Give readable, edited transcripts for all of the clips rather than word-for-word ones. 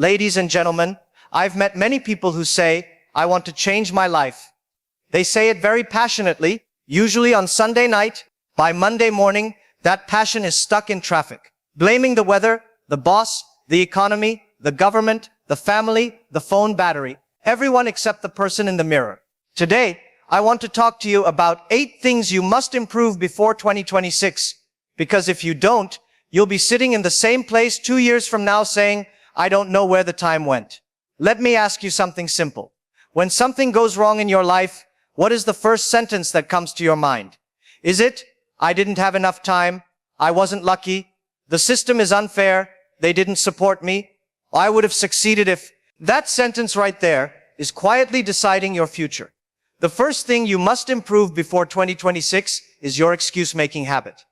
Ladies and gentlemen, I've met many people who say, I want to change my life. They say it very passionately, usually on Sunday night. By Monday morning, that passion is stuck in traffic, blaming the weather, the boss, the economy, the government, the family, the phone battery, everyone except the person in the mirror. Today, I want to talk to you about 8 things you must improve before 2026. Because if you don't, you'll be sitting in the same place 2 years from now saying, I don't know where the time went. Let me ask you something simple. When something goes wrong in your life, what is the first sentence that comes to your mind? Is it, I didn't have enough time, I wasn't lucky, the system is unfair, they didn't support me, I would have succeeded if... That sentence right there is quietly deciding your future. The first thing you must improve before 2026 is your excuse-making habit.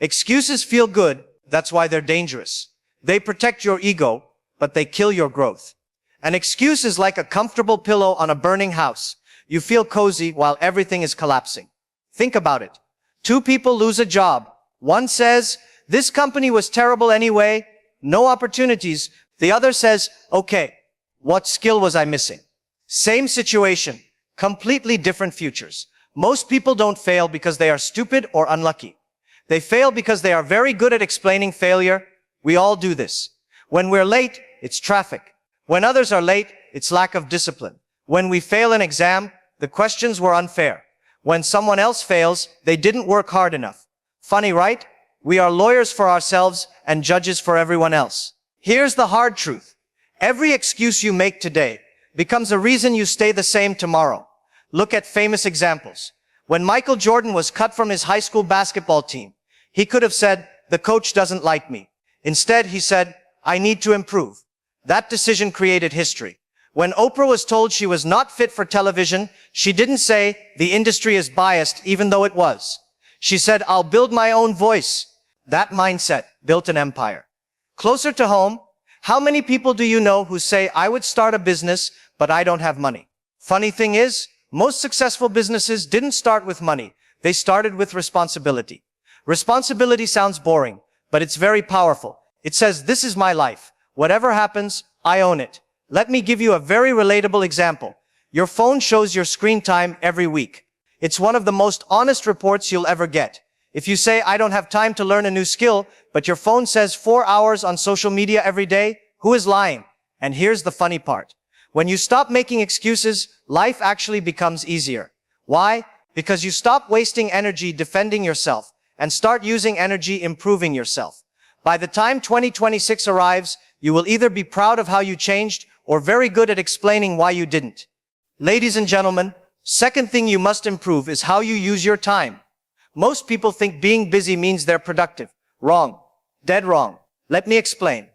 Excuses feel good, that's why they're dangerous. They protect your ego, but they kill your growth. An excuse is like a comfortable pillow on a burning house. You feel cozy while everything is collapsing. Think about it. 2 people lose a job. One says, this company was terrible anyway, no opportunities. The other says, okay, what skill was I missing? Same situation, completely different futures. Most people don't fail because they are stupid or unlucky. They fail because they are very good at explaining failure. We all do this. When we're late, it's traffic. When others are late, it's lack of discipline. When we fail an exam, the questions were unfair. When someone else fails, they didn't work hard enough. Funny, right? We are lawyers for ourselves and judges for everyone else. Here's the hard truth. Every excuse you make today becomes a reason you stay the same tomorrow. Look at famous examples. When Michael Jordan was cut from his high school basketball team, he could have said, the coach doesn't like me. Instead, he said, I need to improve. That decision created history. When Oprah was told she was not fit for television, she didn't say, the industry is biased, even though it was. She said, I'll build my own voice. That mindset built an empire. Closer to home, how many people do you know who say, I would start a business, but I don't have money? Funny thing is, most successful businesses didn't start with money. They started with responsibility. Responsibility sounds boring, but it's very powerful. It says, this is my life. Whatever happens, I own it. Let me give you a very relatable example. Your phone shows your screen time every week. It's one of the most honest reports you'll ever get. If you say, I don't have time to learn a new skill, but your phone says 4 hours on social media every day, who is lying? And here's the funny part. When you stop making excuses, life actually becomes easier. Why? Because you stop wasting energy defending yourself and start using energy improving yourself. By the time 2026 arrives, you will either be proud of how you changed or very good at explaining why you didn't. Ladies and gentlemen, second thing you must improve is how you use your time. Most people think being busy means they're productive. Wrong. Dead wrong. Let me explain.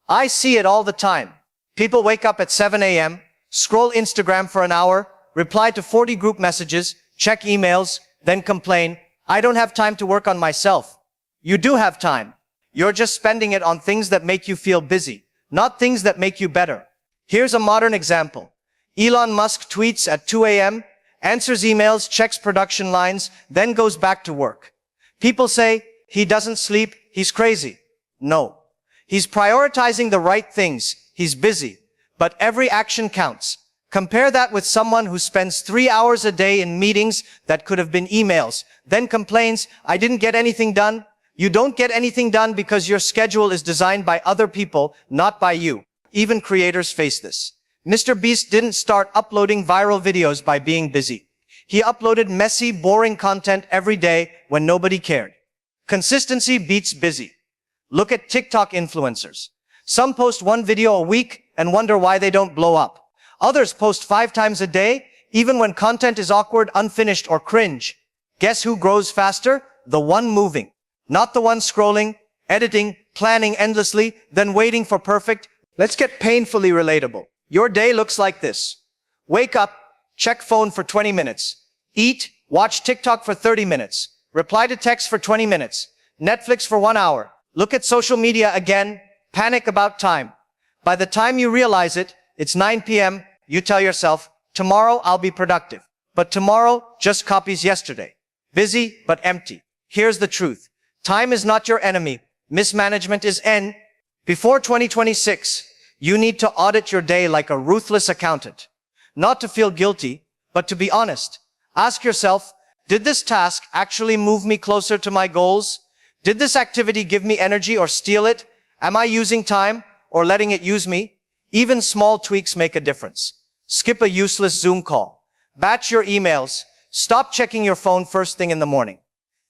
I see it all the time. People wake up at 7 a.m., scroll Instagram for an hour, reply to 40 group messages, check emails, then complain, I don't have time to work on myself. You do have time. You're just spending it on things that make you feel busy, not things that make you better. Here's a modern example. Elon Musk tweets at 2 a.m., answers emails, checks production lines, then goes back to work. People say, he doesn't sleep, he's crazy. No. He's prioritizing the right things. He's busy. But every action counts. Compare that with someone who spends 3 hours a day in meetings that could have been emails, then complains, I didn't get anything done. You don't get anything done because your schedule is designed by other people, not by you. Even creators face this. Mr. Beast didn't start uploading viral videos by being busy. He uploaded messy, boring content every day when nobody cared. Consistency beats busy. Look at TikTok influencers. Some post 1 video a week and wonder why they don't blow up. Others post 5 times a day, even when content is awkward, unfinished, or cringe. Guess who grows faster? The one moving. Not the one scrolling, editing, planning endlessly, then waiting for perfect. Let's get painfully relatable. Your day looks like this. Wake up, check phone for 20 minutes. Eat, watch TikTok for 30 minutes. Reply to text for 20 minutes. Netflix for 1 hour. Look at social media again. Panic about time. By the time you realize it, it's 9 p.m. You tell yourself, tomorrow I'll be productive. But tomorrow just copies yesterday. Busy, but empty. Here's the truth. Time is not your enemy. Mismanagement is Before 2026, You need to audit your day like a ruthless accountant. Not to feel guilty, but to be honest. Ask yourself, did this task actually move me closer to my goals? Did this activity give me energy or steal it? Am I using time or letting it use me? Even small tweaks make a difference. Skip a useless Zoom call. Batch your emails. Stop checking your phone first thing in the morning.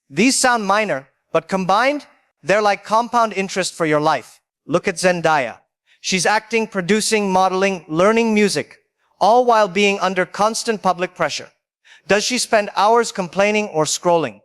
These sound minor, but combined, they're like compound interest for your life. Look at Zendaya. She's acting, producing, modeling, learning music, all while being under constant public pressure. Does she spend hours complaining or scrolling?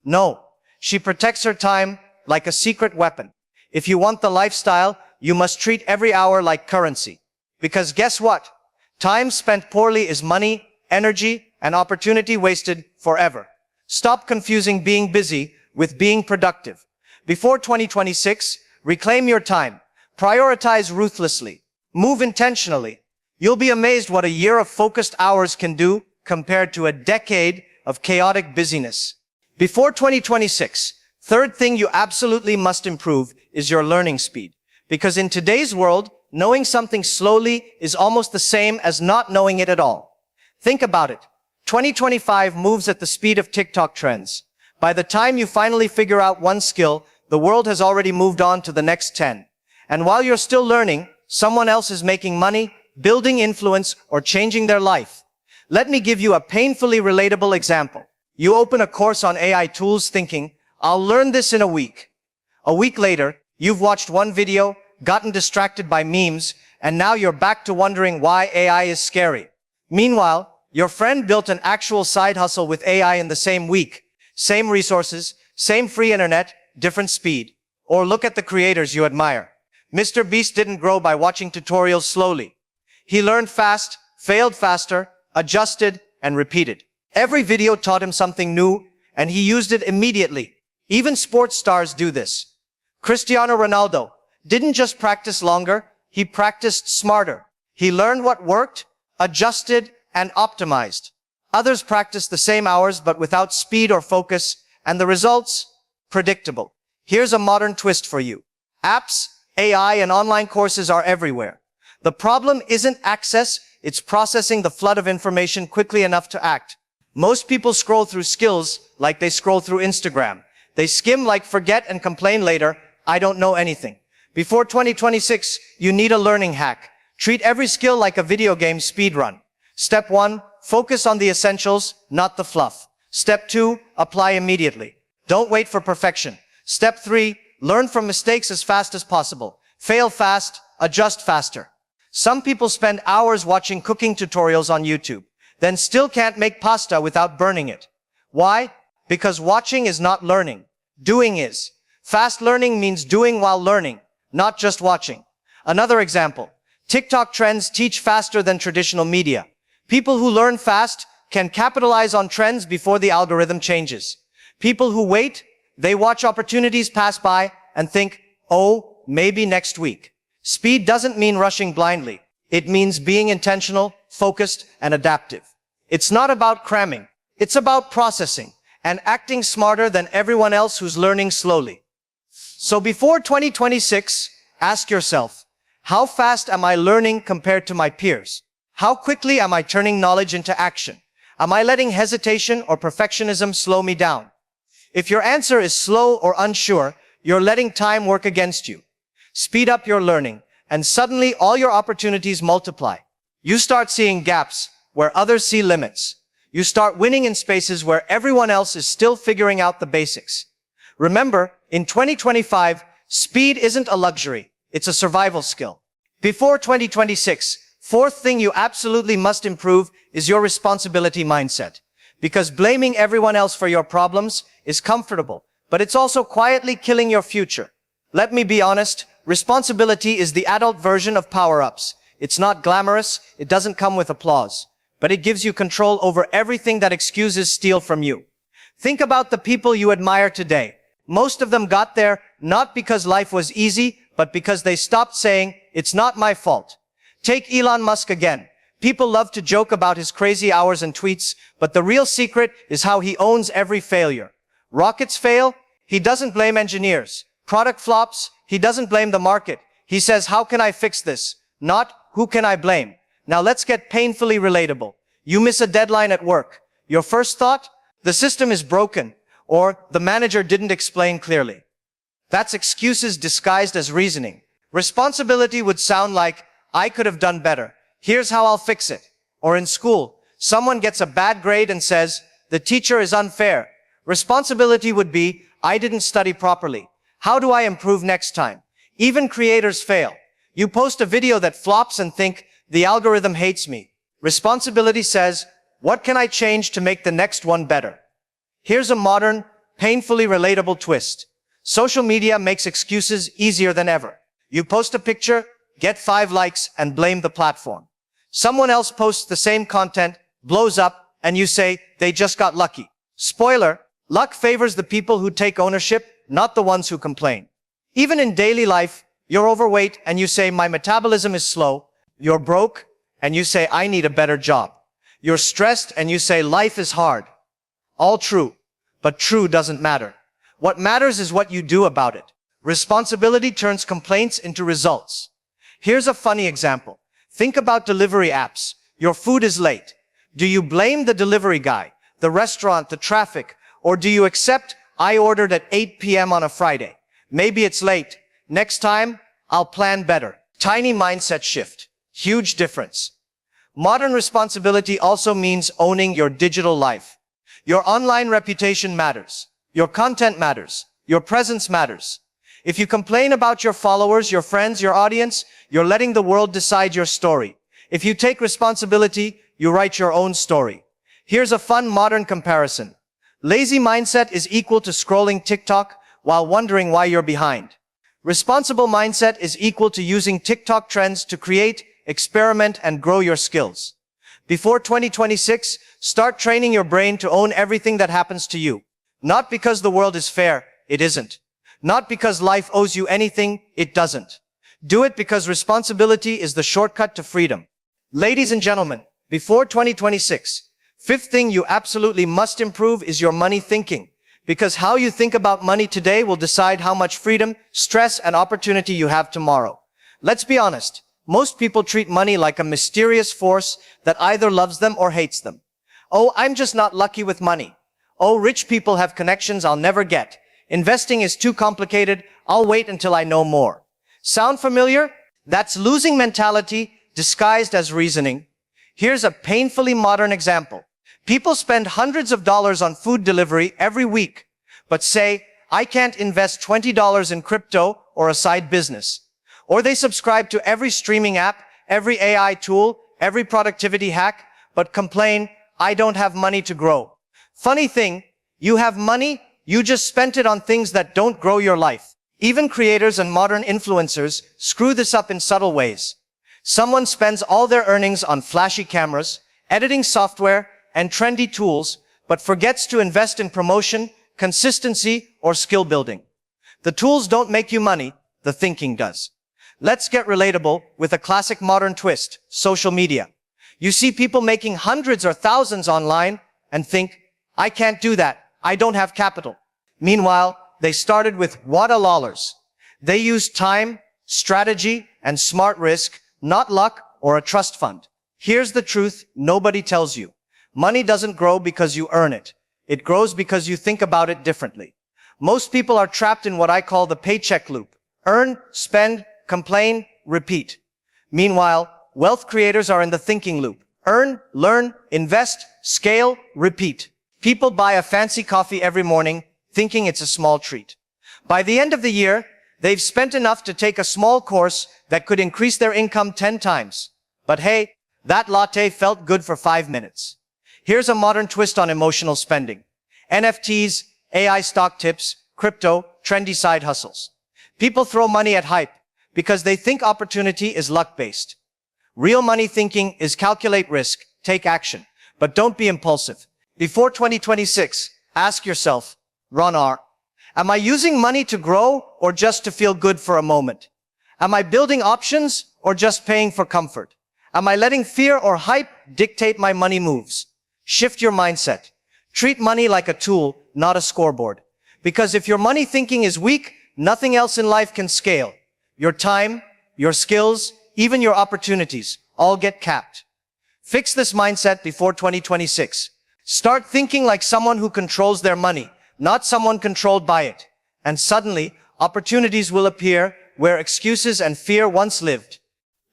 No. She protects her time like a secret weapon. If you want the lifestyle, you must treat every hour like currency. Because guess what? Time spent poorly is money, energy, and opportunity wasted forever. Stop confusing being busy with being productive. Before 2026, reclaim your time. Prioritize ruthlessly. Move intentionally. You'll be amazed what a year of focused hours can do compared to a decade of chaotic busyness. Before 2026, third thing you absolutely must improve is your learning speed. Because in today's world, knowing something slowly is almost the same as not knowing it at all. Think about it. 2025 moves at the speed of TikTok trends. By the time you finally figure out one skill, the world has already moved on to the next 10. And while you're still learning, someone else is making money, building influence, or changing their life. Let me give you a painfully relatable example. You open a course on AI tools thinking, I'll learn this in a week. A week later, you've watched one video, gotten distracted by memes, and now you're back to wondering why AI is scary. Meanwhile, your friend built an actual side hustle with AI in the same week. Same resources, same free internet, different speed. Or look at the creators you admire. Mr. Beast didn't grow by watching tutorials slowly. He learned fast, failed faster, adjusted, and repeated. Every video taught him something new, and he used it immediately. Even sports stars do this. Cristiano Ronaldo didn't just practice longer, he practiced smarter. He learned what worked, adjusted, and optimized. Others practiced the same hours but without speed or focus, and the results? Predictable. Here's a modern twist for you. Apps, AI, and online courses are everywhere. The problem isn't access, it's processing the flood of information quickly enough to act. Most people scroll through skills like they scroll through Instagram. They skim like forget and complain later, I don't know anything. Before 2026, you need a learning hack. Treat every skill like a video game speedrun. Step 1, focus on the essentials, not the fluff. Step 2, apply immediately. Don't wait for perfection. Step 3, learn from mistakes as fast as possible. Fail fast, adjust faster. Some people spend hours watching cooking tutorials on YouTube, then still can't make pasta without burning it. Why? Because watching is not learning. Doing is. Fast learning means doing while learning, not just watching. Another example. TikTok trends teach faster than traditional media. People who learn fast can capitalize on trends before the algorithm changes. People who wait, they watch opportunities pass by and think, oh, maybe next week. Speed doesn't mean rushing blindly. It means being intentional, focused, and adaptive. It's not about cramming. It's about processing and acting smarter than everyone else who's learning slowly. So before 2026, ask yourself, how fast am I learning compared to my peers? How quickly am I turning knowledge into action? Am I letting hesitation or perfectionism slow me down? If your answer is slow or unsure, you're letting time work against you. Speed up your learning, and suddenly all your opportunities multiply. You start seeing gaps where others see limits. You start winning in spaces where everyone else is still figuring out the basics. Remember, in 2025, speed isn't a luxury, it's a survival skill. Before 2026, fourth thing you absolutely must improve is your responsibility mindset. Because blaming everyone else for your problems is comfortable, but it's also quietly killing your future. Let me be honest, responsibility is the adult version of power-ups. It's not glamorous, it doesn't come with applause, but it gives you control over everything that excuses steal from you. Think about the people you admire today. Most of them got there not because life was easy, but because they stopped saying, it's not my fault. Take Elon Musk again. People love to joke about his crazy hours and tweets, but the real secret is how he owns every failure. Rockets fail, he doesn't blame engineers. Product flops, he doesn't blame the market. He says, how can I fix this? not who can I blame. Now let's get painfully relatable. You miss a deadline at work. Your first thought? The system is broken, or the manager didn't explain clearly. That's excuses disguised as reasoning. Responsibility would sound like, I could have done better. Here's how I'll fix it. Or in school, someone gets a bad grade and says, the teacher is unfair. Responsibility would be, I didn't study properly. How do I improve next time? Even creators fail. You post a video that flops and think, the algorithm hates me. Responsibility says, what can I change to make the next one better? Here's a modern, painfully relatable twist. Social media makes excuses easier than ever. You post a picture, get 5 likes, and blame the platform. Someone else posts the same content, blows up, and you say, they just got lucky. Spoiler, luck favors the people who take ownership, not the ones who complain. Even in daily life, you're overweight and you say, my metabolism is slow. You're broke and you say, I need a better job. You're stressed and you say, life is hard. All true, but true doesn't matter. What matters is what you do about it. Responsibility turns complaints into results. Here's a funny example. Think about delivery apps. Your food is late. Do you blame the delivery guy, the restaurant, the traffic, or do you accept, I ordered at 8 p.m. on a Friday? Maybe it's late. Next time, I'll plan better. Tiny mindset shift. Huge difference. Modern responsibility also means owning your digital life. Your online reputation matters. Your content matters. Your presence matters. If you complain about your followers, your friends, your audience, you're letting the world decide your story. If you take responsibility, you write your own story. Here's a fun modern comparison. Lazy mindset is equal to scrolling TikTok while wondering why you're behind. Responsible mindset is equal to using TikTok trends to create, experiment, and grow your skills. Before 2026, start training your brain to own everything that happens to you. Not because the world is fair, it isn't. Not because life owes you anything, it doesn't. Do it because responsibility is the shortcut to freedom. Ladies and gentlemen, before 2026, fifth thing you absolutely must improve is your money thinking. Because how you think about money today will decide how much freedom, stress, and opportunity you have tomorrow. Let's be honest. Most people treat money like a mysterious force that either loves them or hates them. Oh, I'm just not lucky with money. Oh, rich people have connections I'll never get. Investing is too complicated. I'll wait until I know more. Sound familiar? That's losing mentality disguised as reasoning. Here's a painfully modern example. People spend hundreds of dollars on food delivery every week, but say, I can't invest $20 in crypto or a side business. Or they subscribe to every streaming app, every AI tool, every productivity hack, but complain, I don't have money to grow. Funny thing, you have money, you just spent it on things that don't grow your life. Even creators and modern influencers screw this up in subtle ways. Someone spends all their earnings on flashy cameras, editing software, and trendy tools, but forgets to invest in promotion, consistency, or skill building. The tools don't make you money, the thinking does. Let's get relatable with a classic modern twist, social media. You see people making hundreds or thousands online and think, I can't do that, I don't have capital. Meanwhile, they started with wada lollars. They used time, strategy, and smart risk, not luck or a trust fund. Here's the truth nobody tells you. Money doesn't grow because you earn it. It grows because you think about it differently. Most people are trapped in what I call the paycheck loop. Earn, spend, complain, repeat. Meanwhile, wealth creators are in the thinking loop. Earn, learn, invest, scale, repeat. People buy a fancy coffee every morning, thinking it's a small treat. By the end of the year, they've spent enough to take a small course that could increase their income 10 times. But hey, that latte felt good for 5 minutes. Here's a modern twist on emotional spending. NFTs, AI stock tips, crypto, trendy side hustles. People throw money at hype because they think opportunity is luck-based. Real money thinking is calculate risk, take action, but don't be impulsive. Before 2026, ask yourself, Ron R., am I using money to grow or just to feel good for a moment? Am I building options or just paying for comfort? Am I letting fear or hype dictate my money moves? Shift your mindset. Treat money like a tool, not a scoreboard. Because if your money thinking is weak, nothing else in life can scale. Your time, your skills, even your opportunities, all get capped. Fix this mindset before 2026. Start thinking like someone who controls their money, not someone controlled by it. And suddenly, opportunities will appear where excuses and fear once lived.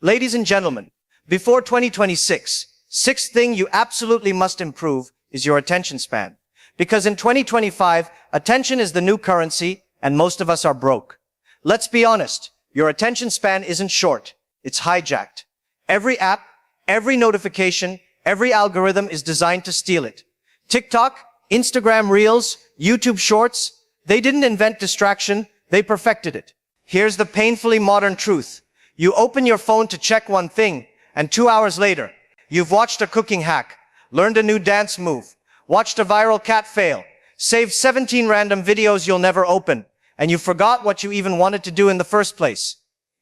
Ladies and gentlemen, before 2026, sixth thing you absolutely must improve is your attention span. Because in 2025, attention is the new currency and most of us are broke. Let's be honest, your attention span isn't short, it's hijacked. Every app, every notification, every algorithm is designed to steal it. TikTok, Instagram Reels, YouTube Shorts, they didn't invent distraction, they perfected it. Here's the painfully modern truth. You open your phone to check one thing, and 2 hours later, you've watched a cooking hack, learned a new dance move, watched a viral cat fail, saved 17 random videos you'll never open, and you forgot what you even wanted to do in the first place.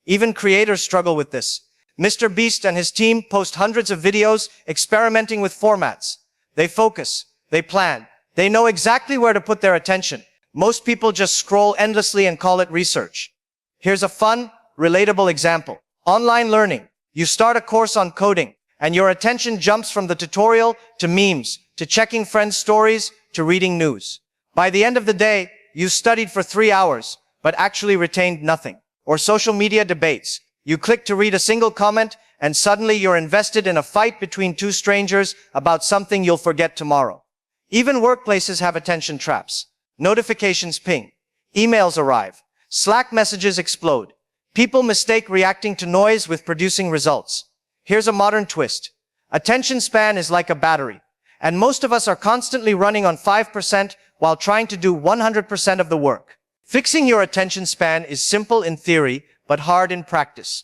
Even creators struggle with this. Mr. Beast and his team post hundreds of videos experimenting with formats. They focus, they plan, they know exactly where to put their attention. Most people just scroll endlessly and call it research. Here's a fun, relatable example. Online learning. You start a course on coding, and your attention jumps from the tutorial to memes, to checking friends' stories, to reading news. By the end of the day, you studied for 3 hours, but actually retained nothing. Or social media debates. You click to read a single comment, and suddenly you're invested in a fight between two strangers about something you'll forget tomorrow. Even workplaces have attention traps. Notifications ping. Emails arrive. Slack messages explode. People mistake reacting to noise with producing results. Here's a modern twist. Attention span is like a battery, and most of us are constantly running on 5% while trying to do 100% of the work. Fixing your attention span is simple in theory, but hard in practice.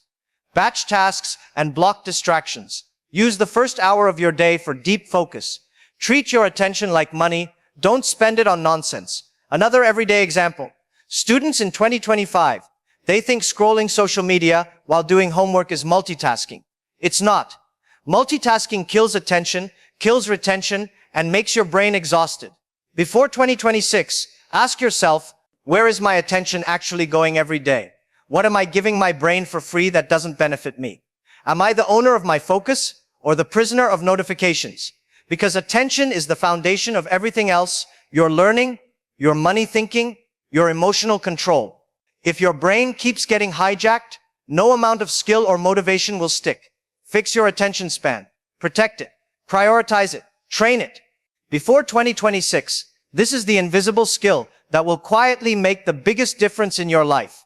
Batch tasks and block distractions. Use the first hour of your day for deep focus. Treat your attention like money. Don't spend it on nonsense. Another everyday example. Students in 2025, they think scrolling social media while doing homework is multitasking. It's not. Multitasking kills attention, kills retention, and makes your brain exhausted. Before 2026, ask yourself, where is my attention actually going every day? What am I giving my brain for free that doesn't benefit me? Am I the owner of my focus or the prisoner of notifications? Because attention is the foundation of everything else, your learning, your money thinking, your emotional control. If your brain keeps getting hijacked, no amount of skill or motivation will stick. Fix your attention span. Protect it. Prioritize it. Train it. Before 2026, this is the invisible skill that will quietly make the biggest difference in your life.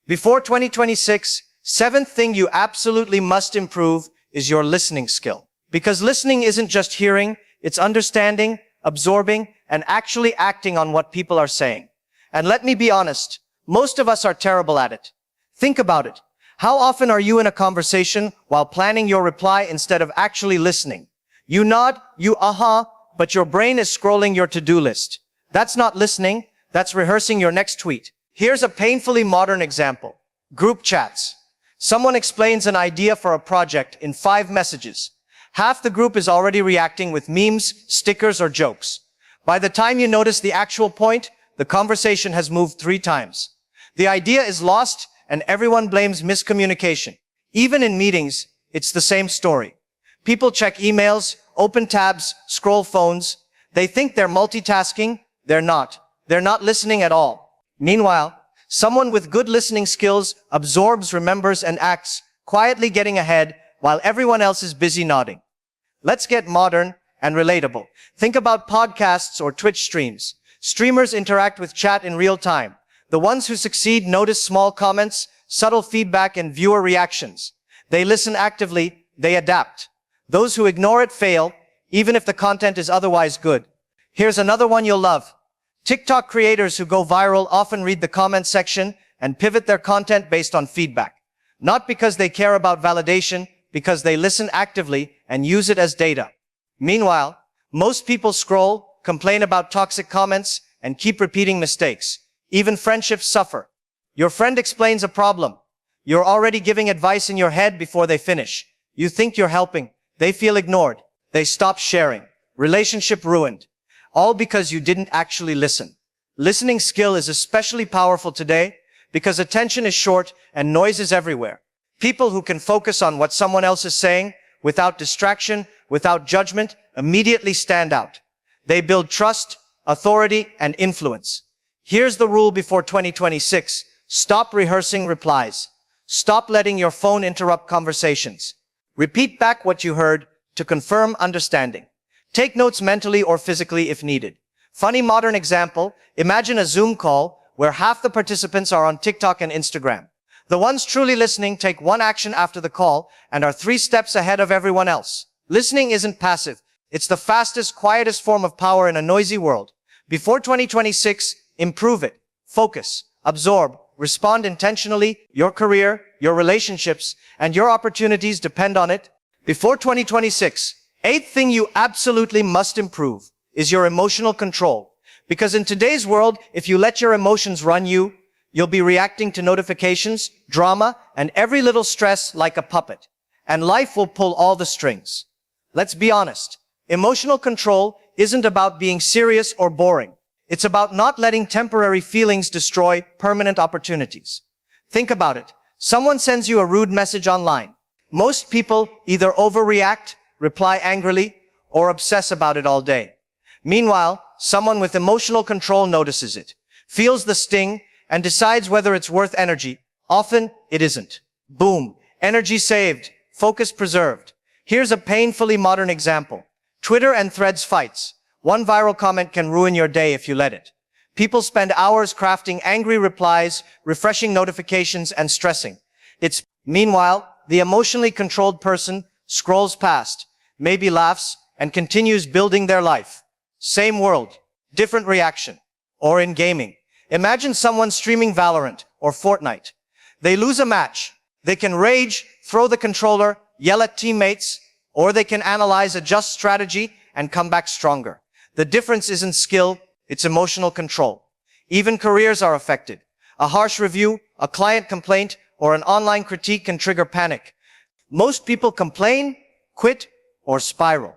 Before 2026, seventh thing you absolutely must improve is your listening skill. Because listening isn't just hearing, it's understanding, absorbing, and actually acting on what people are saying. And let me be honest, most of us are terrible at it. Think about it. How often are you in a conversation while planning your reply instead of actually listening? You nod, you but your brain is scrolling your to-do list. That's not listening, that's rehearsing your next tweet. Here's a painfully modern example. Group chats. Someone explains an idea for a project in 5 messages. Half the group is already reacting with memes, stickers, or jokes. By the time you notice the actual point, the conversation has moved 3 times. The idea is lost, and everyone blames miscommunication. Even in meetings, it's the same story. People check emails, open tabs, scroll phones. They think they're multitasking. They're not. They're not listening at all. Meanwhile, someone with good listening skills absorbs, remembers, and acts, quietly getting ahead while everyone else is busy nodding. Let's get modern and relatable. Think about podcasts or Twitch streams. Streamers interact with chat in real time. The ones who succeed notice small comments, subtle feedback, and viewer reactions. They listen actively, they adapt. Those who ignore it fail, even if the content is otherwise good. Here's another one you'll love. TikTok creators who go viral often read the comment section and pivot their content based on feedback. Not because they care about validation, because they listen actively and use it as data. Meanwhile, most people scroll, complain about toxic comments, and keep repeating mistakes. Even friendships suffer. Your friend explains a problem. You're already giving advice in your head before they finish. You think you're helping. They feel ignored. They stop sharing. Relationship ruined. All because you didn't actually listen. Listening skill is especially powerful today because attention is short and noise is everywhere. People who can focus on what someone else is saying without distraction, without judgment, immediately stand out. They build trust, authority, and influence. Here's the rule before 2026. Stop rehearsing replies. Stop letting your phone interrupt conversations. Repeat back what you heard to confirm understanding. Take notes mentally or physically if needed. Funny modern example, imagine a Zoom call where half the participants are on TikTok and Instagram. The ones truly listening take one action after the call and are 3 steps ahead of everyone else. Listening isn't passive. It's the fastest, quietest form of power in a noisy world. Before 2026, improve it. Focus, absorb, respond intentionally. Your career, your relationships, and your opportunities depend on it. Before 2026, 8th thing you absolutely must improve is your emotional control. Because in today's world, if you let your emotions run you, you'll be reacting to notifications, drama, and every little stress like a puppet. And life will pull all the strings. Let's be honest. Emotional control isn't about being serious or boring. It's about not letting temporary feelings destroy permanent opportunities. Think about it. Someone sends you a rude message online. Most people either overreact, reply angrily, or obsess about it all day. Meanwhile, someone with emotional control notices it, feels the sting, and decides whether it's worth energy. Often, it isn't. Boom. Energy saved. Focus preserved. Here's a painfully modern example. Twitter and Threads fights. One viral comment can ruin your day if you let it. People spend hours crafting angry replies, refreshing notifications, and stressing. Meanwhile, the emotionally controlled person scrolls past, maybe laughs, and continues building their life. Same world, different reaction. Or in gaming. Imagine someone streaming Valorant or Fortnite. They lose a match. They can rage, throw the controller, yell at teammates, or they can analyze, adjust strategy, and come back stronger. The difference isn't skill, it's emotional control. Even careers are affected. A harsh review, a client complaint, or an online critique can trigger panic. Most people complain, quit, or spiral.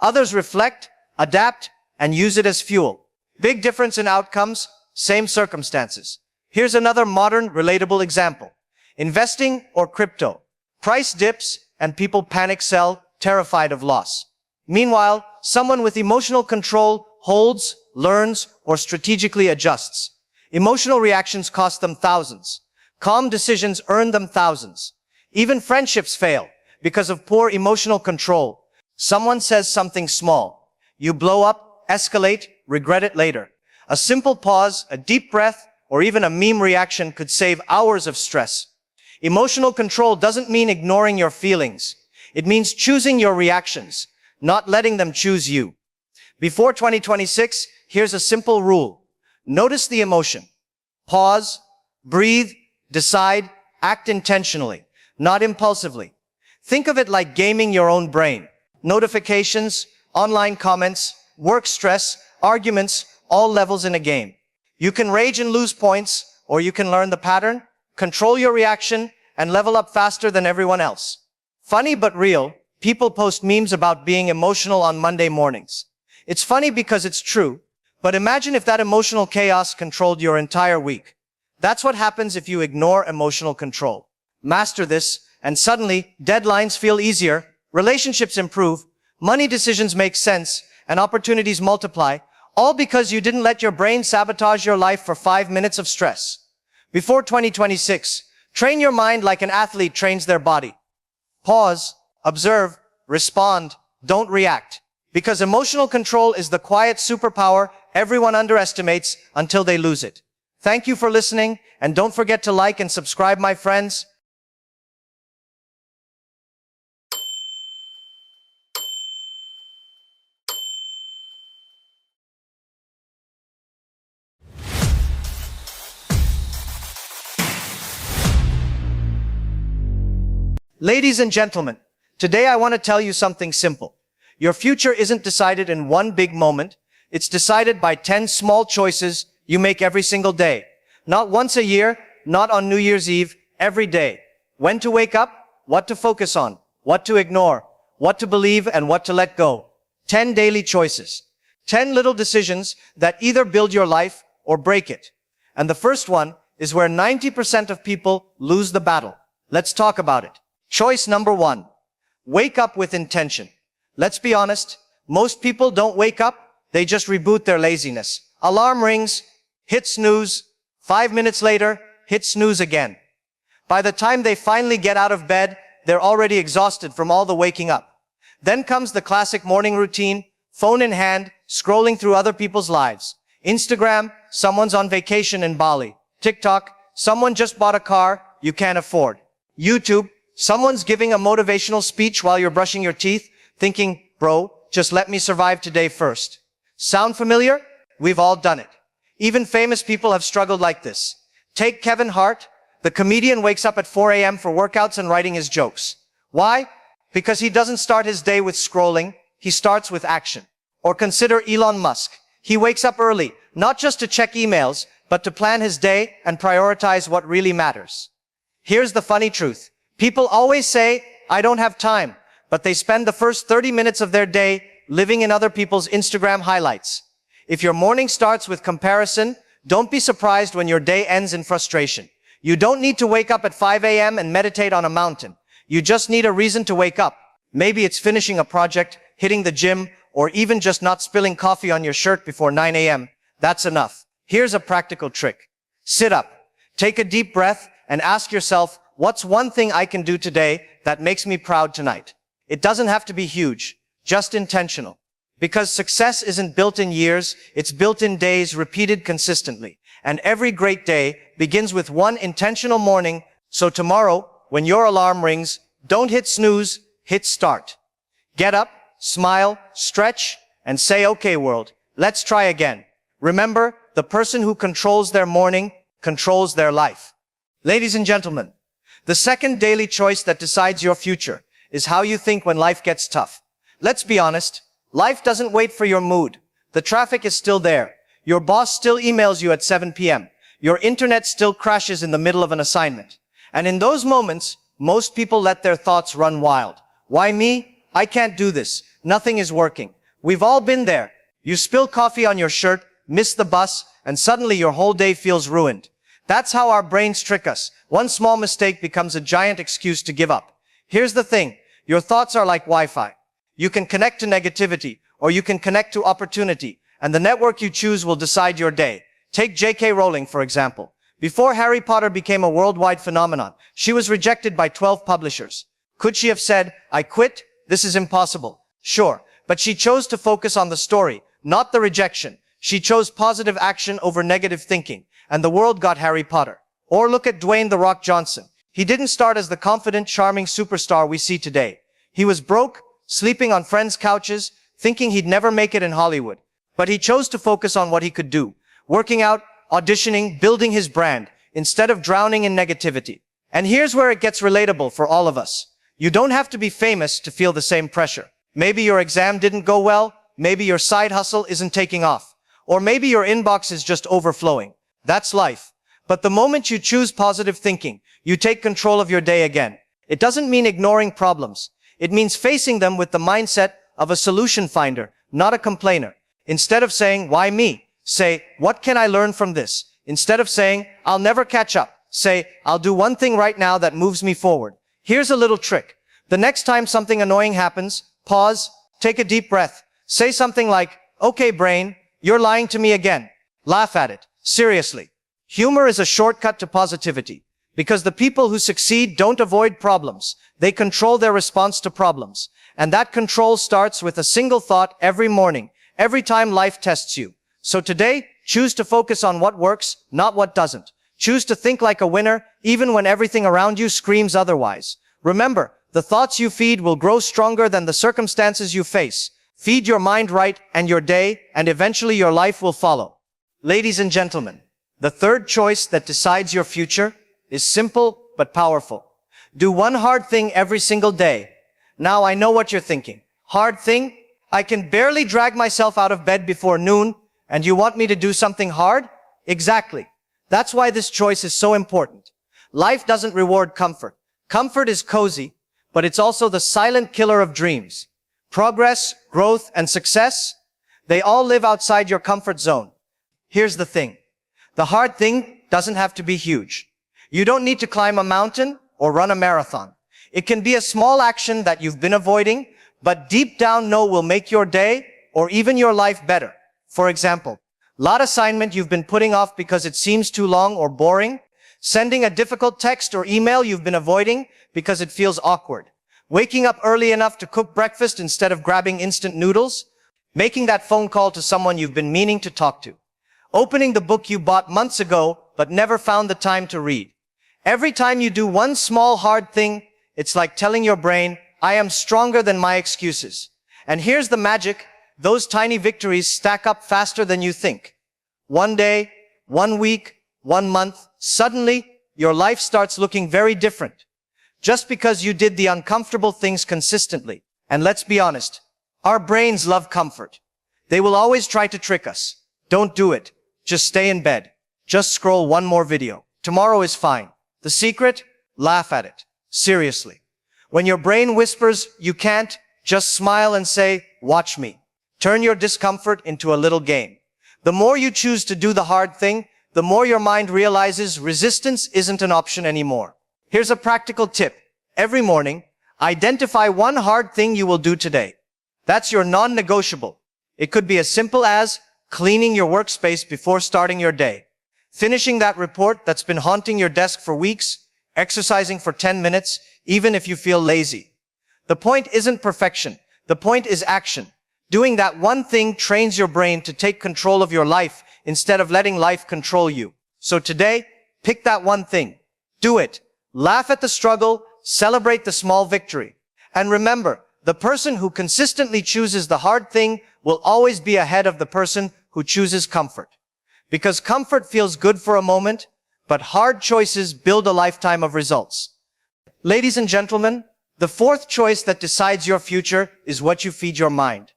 Others reflect, adapt, and use it as fuel. Big difference in outcomes, same circumstances. Here's another modern, relatable example. Investing or crypto. Price dips and people panic sell, terrified of loss. Meanwhile, someone with emotional control holds, learns, or strategically adjusts. Emotional reactions cost them thousands. Calm decisions earn them thousands. Even friendships fail because of poor emotional control. Someone says something small. You blow up, escalate, regret it later. A simple pause, a deep breath, or even a meme reaction could save hours of stress. Emotional control doesn't mean ignoring your feelings. It means choosing your reactions, not letting them choose you. Before 2026, here's a simple rule. Notice the emotion. Pause, breathe, decide, act intentionally, not impulsively. Think of it like gaming your own brain. Notifications, online comments, work stress, arguments, all levels in a game. You can rage and lose points, or you can learn the pattern, control your reaction, and level up faster than everyone else. Funny but real, people post memes about being emotional on Monday mornings. It's funny because it's true, but imagine if that emotional chaos controlled your entire week. That's what happens if you ignore emotional control. Master this, and suddenly, deadlines feel easier, relationships improve, money decisions make sense, and opportunities multiply, all because you didn't let your brain sabotage your life for 5 minutes of stress. Before 2026, train your mind like an athlete trains their body. Pause, observe, respond, don't react. Because emotional control is the quiet superpower everyone underestimates until they lose it. Thank you for listening, and don't forget to like and subscribe, my friends. Ladies and gentlemen, today I want to tell you something simple. Your future isn't decided in one big moment. It's decided by 10 small choices you make every single day. Not once a year, not on New Year's Eve, every day. When to wake up, what to focus on, what to ignore, what to believe, and what to let go. 10 daily choices. 10 little decisions that either build your life or break it. And the first one is where 90% of people lose the battle. Let's talk about it. Choice number 1. Wake up with intention. Let's be honest, most people don't wake up, they just reboot their laziness. Alarm rings, hit snooze, 5 minutes later, hit snooze again. By the time they finally get out of bed, they're already exhausted from all the waking up. Then comes the classic morning routine, phone in hand, scrolling through other people's lives. Instagram, someone's on vacation in Bali. TikTok, someone just bought a car you can't afford. YouTube, someone's giving a motivational speech while you're brushing your teeth, thinking, bro, just let me survive today first. Sound familiar? We've all done it. Even famous people have struggled like this. Take Kevin Hart. The comedian wakes up at 4 a.m. for workouts and writing his jokes. Why? Because he doesn't start his day with scrolling, he starts with action. Or consider Elon Musk. He wakes up early, not just to check emails, but to plan his day and prioritize what really matters. Here's the funny truth. People always say, I don't have time, but they spend the first 30 minutes of their day living in other people's Instagram highlights. If your morning starts with comparison, don't be surprised when your day ends in frustration. You don't need to wake up at 5 a.m. and meditate on a mountain. You just need a reason to wake up. Maybe it's finishing a project, hitting the gym, or even just not spilling coffee on your shirt before 9 a.m. That's enough. Here's a practical trick. Sit up, take a deep breath, and ask yourself, what's one thing I can do today that makes me proud tonight? It doesn't have to be huge, just intentional. Because success isn't built in years, it's built in days repeated consistently. And every great day begins with one intentional morning. So tomorrow, when your alarm rings, don't hit snooze, hit start. Get up, smile, stretch, and say, okay world, let's try again. Remember, the person who controls their morning controls their life. Ladies and gentlemen, the second daily choice that decides your future is how you think when life gets tough. Let's be honest, life doesn't wait for your mood. The traffic is still there. Your boss still emails you at 7 p.m. Your internet still crashes in the middle of an assignment. And in those moments, most people let their thoughts run wild. Why me? I can't do this. Nothing is working. We've all been there. You spill coffee on your shirt, miss the bus, and suddenly your whole day feels ruined. That's how our brains trick us. One small mistake becomes a giant excuse to give up. Here's the thing. Your thoughts are like Wi-Fi. You can connect to negativity, or you can connect to opportunity, and the network you choose will decide your day. Take J.K. Rowling, for example. Before Harry Potter became a worldwide phenomenon, she was rejected by 12 publishers. Could she have said, I quit? This is impossible. Sure, but she chose to focus on the story, not the rejection. She chose positive action over negative thinking, and the world got Harry Potter. Or look at Dwayne "The Rock" Johnson. He didn't start as the confident, charming superstar we see today. He was broke, sleeping on friends' couches, thinking he'd never make it in Hollywood. But he chose to focus on what he could do, working out, auditioning, building his brand, instead of drowning in negativity. And here's where it gets relatable for all of us. You don't have to be famous to feel the same pressure. Maybe your exam didn't go well, maybe your side hustle isn't taking off, or maybe your inbox is just overflowing. That's life. But the moment you choose positive thinking, you take control of your day again. It doesn't mean ignoring problems. It means facing them with the mindset of a solution finder, not a complainer. Instead of saying, why me? Say, what can I learn from this? Instead of saying, I'll never catch up, say, I'll do one thing right now that moves me forward. Here's a little trick. The next time something annoying happens, pause, take a deep breath. Say something like, okay brain, you're lying to me again. Laugh at it. Seriously. Humor is a shortcut to positivity. Because the people who succeed don't avoid problems. They control their response to problems. And that control starts with a single thought every morning, every time life tests you. So today, choose to focus on what works, not what doesn't. Choose to think like a winner, even when everything around you screams otherwise. Remember, the thoughts you feed will grow stronger than the circumstances you face. Feed your mind right and your day, and eventually your life will follow. Ladies and gentlemen, the third choice that decides your future is simple but powerful. Do one hard thing every single day. Now I know what you're thinking. Hard thing? I can barely drag myself out of bed before noon, and you want me to do something hard? Exactly. That's why this choice is so important. Life doesn't reward comfort. Comfort is cozy, but it's also the silent killer of dreams. Progress, growth, and success, they all live outside your comfort zone. Here's the thing. The hard thing doesn't have to be huge. You don't need to climb a mountain or run a marathon. It can be a small action that you've been avoiding, but deep down know will make your day or even your life better. For example, lot assignment you've been putting off because it seems too long or boring, sending a difficult text or email you've been avoiding because it feels awkward, waking up early enough to cook breakfast instead of grabbing instant noodles, making that phone call to someone you've been meaning to talk to, opening the book you bought months ago but never found the time to read. Every time you do one small hard thing, it's like telling your brain, I am stronger than my excuses. And here's the magic. Those tiny victories stack up faster than you think. One day, 1 week, 1 month, suddenly your life starts looking very different. Just because you did the uncomfortable things consistently. And let's be honest, our brains love comfort. They will always try to trick us. Don't do it. Just stay in bed. Just scroll one more video. Tomorrow is fine. The secret? Laugh at it. Seriously. When your brain whispers, you can't, just smile and say, watch me. Turn your discomfort into a little game. The more you choose to do the hard thing, the more your mind realizes resistance isn't an option anymore. Here's a practical tip. Every morning, identify one hard thing you will do today. That's your non-negotiable. It could be as simple as cleaning your workspace before starting your day, finishing that report that's been haunting your desk for weeks, exercising for 10 minutes, even if you feel lazy. The point isn't perfection. The point is action. Doing that one thing trains your brain to take control of your life instead of letting life control you. So today, pick that one thing. Do it. Laugh at the struggle. Celebrate the small victory. And remember, the person who consistently chooses the hard thing will always be ahead of the person who chooses comfort. Because comfort feels good for a moment, but hard choices build a lifetime of results. Ladies and gentlemen, the fourth choice that decides your future is what you feed your mind.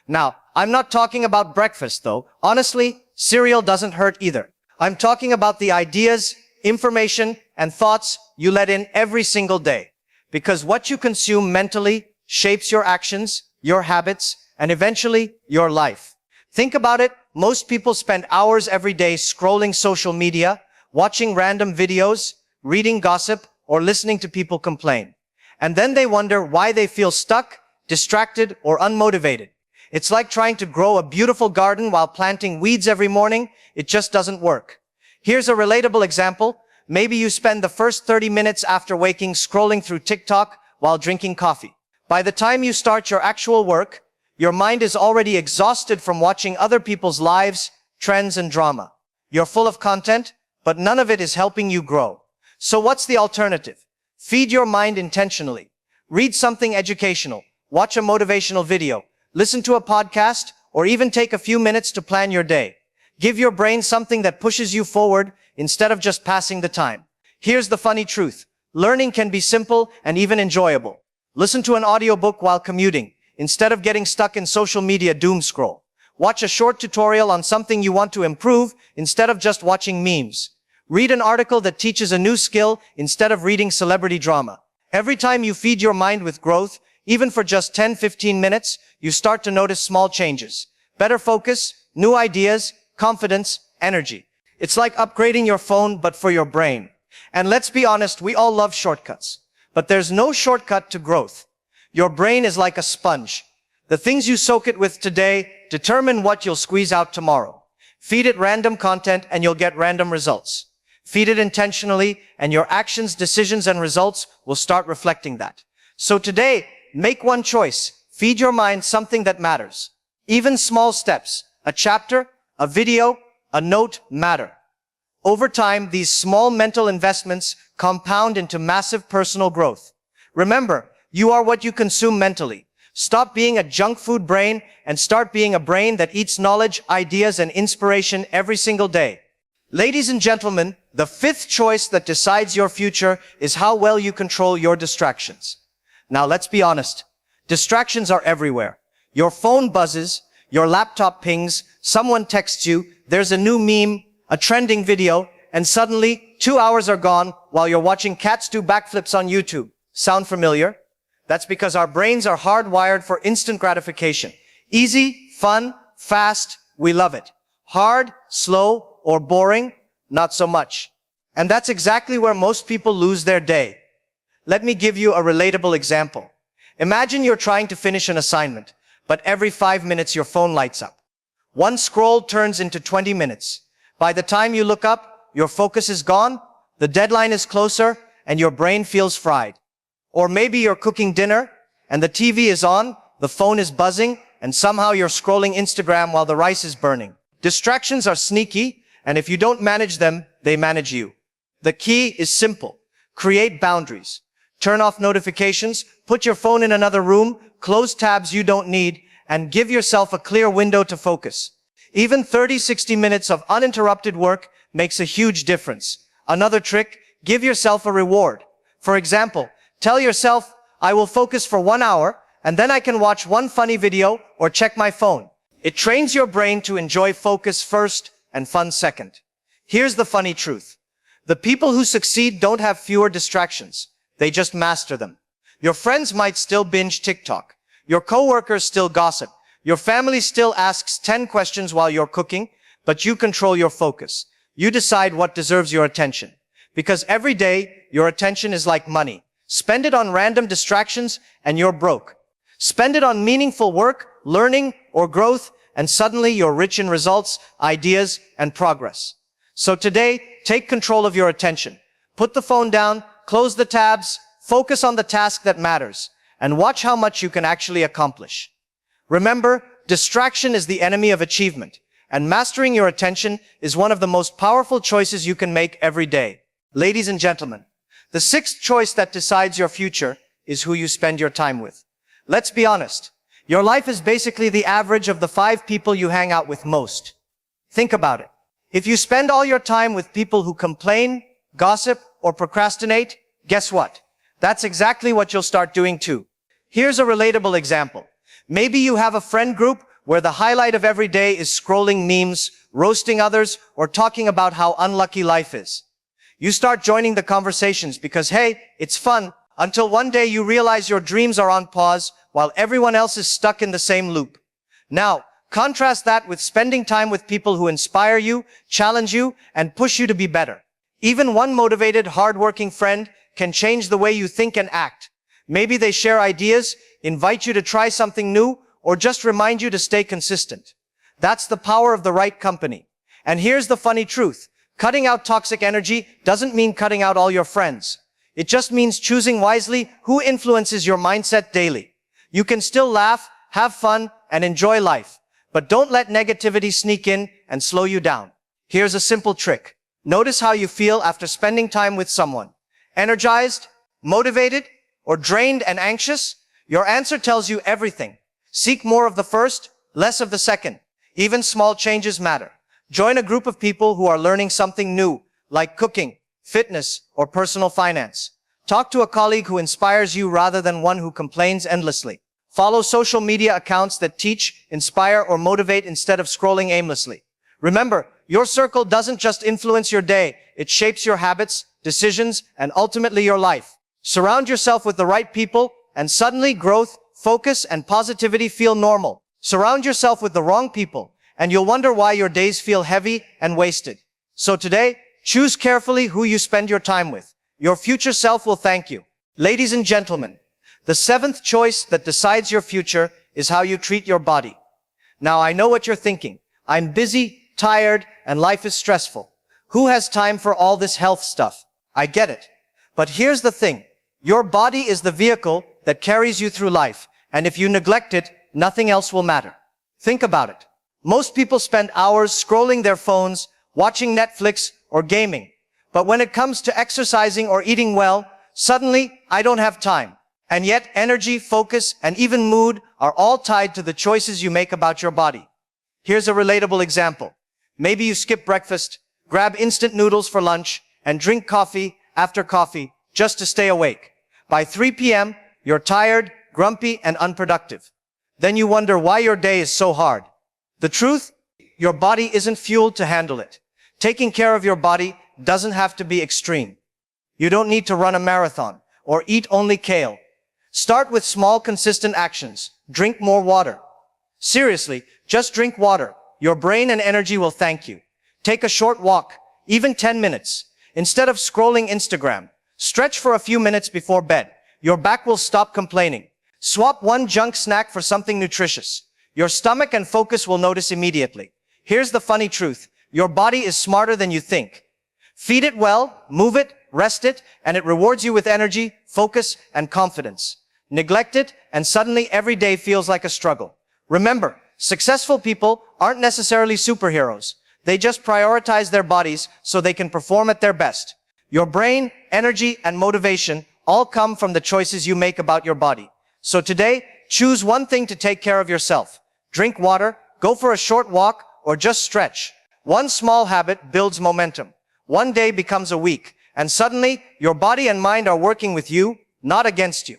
Now, I'm not talking about breakfast though. Honestly, cereal doesn't hurt either. I'm talking about the ideas, information, and thoughts you let in every single day. Because what you consume mentally shapes your actions, your habits, and eventually your life. Think about it. Most people spend hours every day scrolling social media, watching random videos, reading gossip, or listening to people complain. And then they wonder why they feel stuck, distracted, or unmotivated. It's like trying to grow a beautiful garden while planting weeds every morning. It just doesn't work. Here's a relatable example. Maybe you spend the first 30 minutes after waking scrolling through TikTok while drinking coffee. By the time you start your actual work, your mind is already exhausted from watching other people's lives, trends, and drama. You're full of content, but none of it is helping you grow. So what's the alternative? Feed your mind intentionally. Read something educational, watch a motivational video, listen to a podcast, or even take a few minutes to plan your day. Give your brain something that pushes you forward instead of just passing the time. Here's the funny truth. Learning can be simple and even enjoyable. Listen to an audiobook while commuting, instead of getting stuck in social media doom scroll. Watch a short tutorial on something you want to improve instead of just watching memes. Read an article that teaches a new skill instead of reading celebrity drama. Every time you feed your mind with growth, even for just 10-15 minutes, you start to notice small changes. Better focus, new ideas, confidence, energy. It's like upgrading your phone, but for your brain. And let's be honest, we all love shortcuts. But there's no shortcut to growth. Your brain is like a sponge. The things you soak it with today determine what you'll squeeze out tomorrow. Feed it random content and you'll get random results. Feed it intentionally and your actions, decisions, and results will start reflecting that. So today, make one choice. Feed your mind something that matters. Even small steps, a chapter, a video, a note matter. Over time, these small mental investments compound into massive personal growth. Remember, you are what you consume mentally. Stop being a junk food brain and start being a brain that eats knowledge, ideas, and inspiration every single day. Ladies and gentlemen, the fifth choice that decides your future is how well you control your distractions. Now let's be honest. Distractions are everywhere. Your phone buzzes, your laptop pings, someone texts you, there's a new meme, a trending video, and suddenly 2 hours are gone while you're watching cats do backflips on YouTube. Sound familiar? That's because our brains are hardwired for instant gratification. Easy, fun, fast, we love it. Hard, slow, or boring, not so much. And that's exactly where most people lose their day. Let me give you a relatable example. Imagine you're trying to finish an assignment, but every 5 minutes your phone lights up. One scroll turns into 20 minutes. By the time you look up, your focus is gone, the deadline is closer, and your brain feels fried. Or maybe you're cooking dinner, and the TV is on, the phone is buzzing, and somehow you're scrolling Instagram while the rice is burning. Distractions are sneaky, and if you don't manage them, they manage you. The key is simple. Create boundaries. Turn off notifications, put your phone in another room, close tabs you don't need, and give yourself a clear window to focus. Even 30-60 minutes of uninterrupted work makes a huge difference. Another trick, give yourself a reward. For example, tell yourself, I will focus for 1 hour, and then I can watch one funny video or check my phone. It trains your brain to enjoy focus first and fun second. Here's the funny truth. The people who succeed don't have fewer distractions. They just master them. Your friends might still binge TikTok. Your coworkers still gossip. Your family still asks 10 questions while you're cooking, but you control your focus. You decide what deserves your attention. Because every day, your attention is like money. Spend it on random distractions and you're broke. Spend it on meaningful work, learning, or growth, and suddenly you're rich in results, ideas, and progress. So today, take control of your attention. Put the phone down, close the tabs, focus on the task that matters, and watch how much you can actually accomplish. Remember, distraction is the enemy of achievement, and mastering your attention is one of the most powerful choices you can make every day. Ladies and gentlemen, the sixth choice that decides your future is who you spend your time with. Let's be honest. Your life is basically the average of the 5 people you hang out with most. Think about it. If you spend all your time with people who complain, gossip, or procrastinate, guess what? That's exactly what you'll start doing too. Here's a relatable example. Maybe you have a friend group where the highlight of every day is scrolling memes, roasting others, or talking about how unlucky life is. You start joining the conversations because, hey, it's fun, until one day you realize your dreams are on pause while everyone else is stuck in the same loop. Now, contrast that with spending time with people who inspire you, challenge you, and push you to be better. Even one motivated, hardworking friend can change the way you think and act. Maybe they share ideas, invite you to try something new, or just remind you to stay consistent. That's the power of the right company. And here's the funny truth. Cutting out toxic energy doesn't mean cutting out all your friends. It just means choosing wisely who influences your mindset daily. You can still laugh, have fun, and enjoy life, but don't let negativity sneak in and slow you down. Here's a simple trick. Notice how you feel after spending time with someone. Energized, motivated, or drained and anxious? Your answer tells you everything. Seek more of the first, less of the second. Even small changes matter. Join a group of people who are learning something new, like cooking, fitness, or personal finance. Talk to a colleague who inspires you rather than one who complains endlessly. Follow social media accounts that teach, inspire, or motivate instead of scrolling aimlessly. Remember, your circle doesn't just influence your day, it shapes your habits, decisions, and ultimately your life. Surround yourself with the right people, and suddenly growth, focus, and positivity feel normal. Surround yourself with the wrong people, and you'll wonder why your days feel heavy and wasted. So today, choose carefully who you spend your time with. Your future self will thank you. Ladies and gentlemen, the seventh choice that decides your future is how you treat your body. Now I know what you're thinking. I'm busy, tired, and life is stressful. Who has time for all this health stuff? I get it. But here's the thing. Your body is the vehicle that carries you through life, and if you neglect it, nothing else will matter. Think about it. Most people spend hours scrolling their phones, watching Netflix, or gaming. But when it comes to exercising or eating well, suddenly, I don't have time. And yet, energy, focus, and even mood are all tied to the choices you make about your body. Here's a relatable example. Maybe you skip breakfast, grab instant noodles for lunch, and drink coffee after coffee just to stay awake. By 3 p.m., you're tired, grumpy, and unproductive. Then you wonder why your day is so hard. The truth? Your body isn't fueled to handle it. Taking care of your body doesn't have to be extreme. You don't need to run a marathon or eat only kale. Start with small, consistent actions. Drink more water. Seriously, just drink water. Your brain and energy will thank you. Take a short walk, even 10 minutes. Instead of scrolling Instagram, Stretch for a few minutes before bed. Your back will stop complaining. Swap one junk snack for something nutritious. Your stomach and focus will notice immediately. Here's the funny truth. Your body is smarter than you think. Feed it well, move it, rest it, and it rewards you with energy, focus, and confidence. Neglect it, and suddenly every day feels like a struggle. Remember, successful people aren't necessarily superheroes. They just prioritize their bodies so they can perform at their best. Your brain, energy, and motivation all come from the choices you make about your body. So today, choose one thing to take care of yourself. Drink water, go for a short walk, or just stretch. One small habit builds momentum. One day becomes a week, and suddenly your body and mind are working with you, not against you.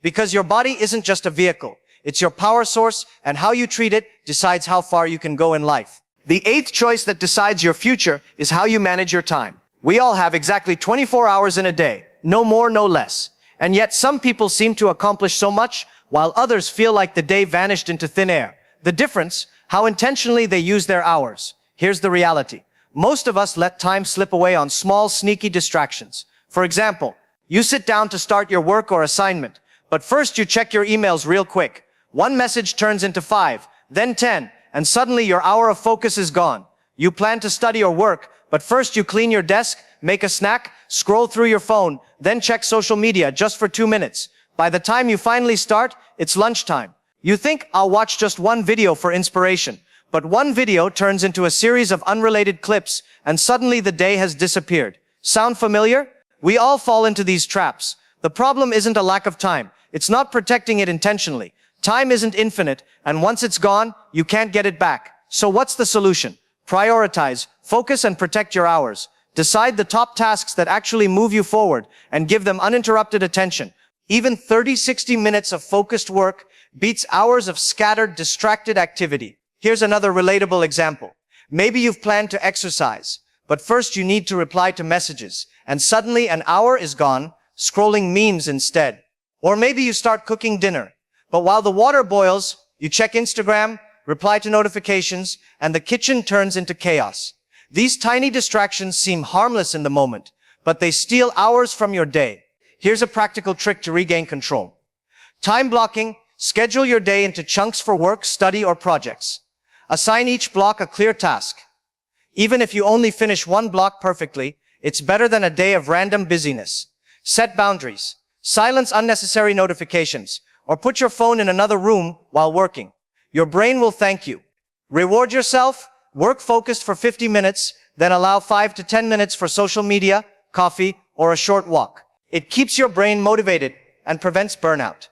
Because your body isn't just a vehicle. It's your power source, and how you treat it decides how far you can go in life. The 8th choice that decides your future is how you manage your time. We all have exactly 24 hours in a day, no more, no less. And yet some people seem to accomplish so much, while others feel like the day vanished into thin air. The difference, how intentionally they use their hours. Here's the reality. Most of us let time slip away on small, sneaky distractions. For example, you sit down to start your work or assignment, but first you check your emails real quick. One message turns into 5, then 10, and suddenly your hour of focus is gone. You plan to study or work, but first you clean your desk, make a snack, scroll through your phone, then check social media just for 2 minutes. By the time you finally start, it's lunchtime. You think, I'll watch just one video for inspiration. But one video turns into a series of unrelated clips, and suddenly the day has disappeared. Sound familiar? We all fall into these traps. The problem isn't a lack of time. It's not protecting it intentionally. Time isn't infinite, and once it's gone, you can't get it back. So what's the solution? Prioritize, focus, and protect your hours. Decide the top tasks that actually move you forward, and give them uninterrupted attention. Even 30-60 minutes of focused work beats hours of scattered, distracted activity. Here's another relatable example. Maybe you've planned to exercise, but first you need to reply to messages, and suddenly an hour is gone, scrolling memes instead. Or maybe you start cooking dinner, but while the water boils, you check Instagram, reply to notifications, and the kitchen turns into chaos. These tiny distractions seem harmless in the moment, but they steal hours from your day. Here's a practical trick to regain control. Time blocking. Schedule your day into chunks for work, study, or projects. Assign each block a clear task. Even if you only finish one block perfectly, it's better than a day of random busyness. Set boundaries. Silence unnecessary notifications, or put your phone in another room while working. Your brain will thank you. Reward yourself. Work focused for 50 minutes, then allow 5 to 10 minutes for social media, coffee, or a short walk. It keeps your brain motivated and prevents burnout.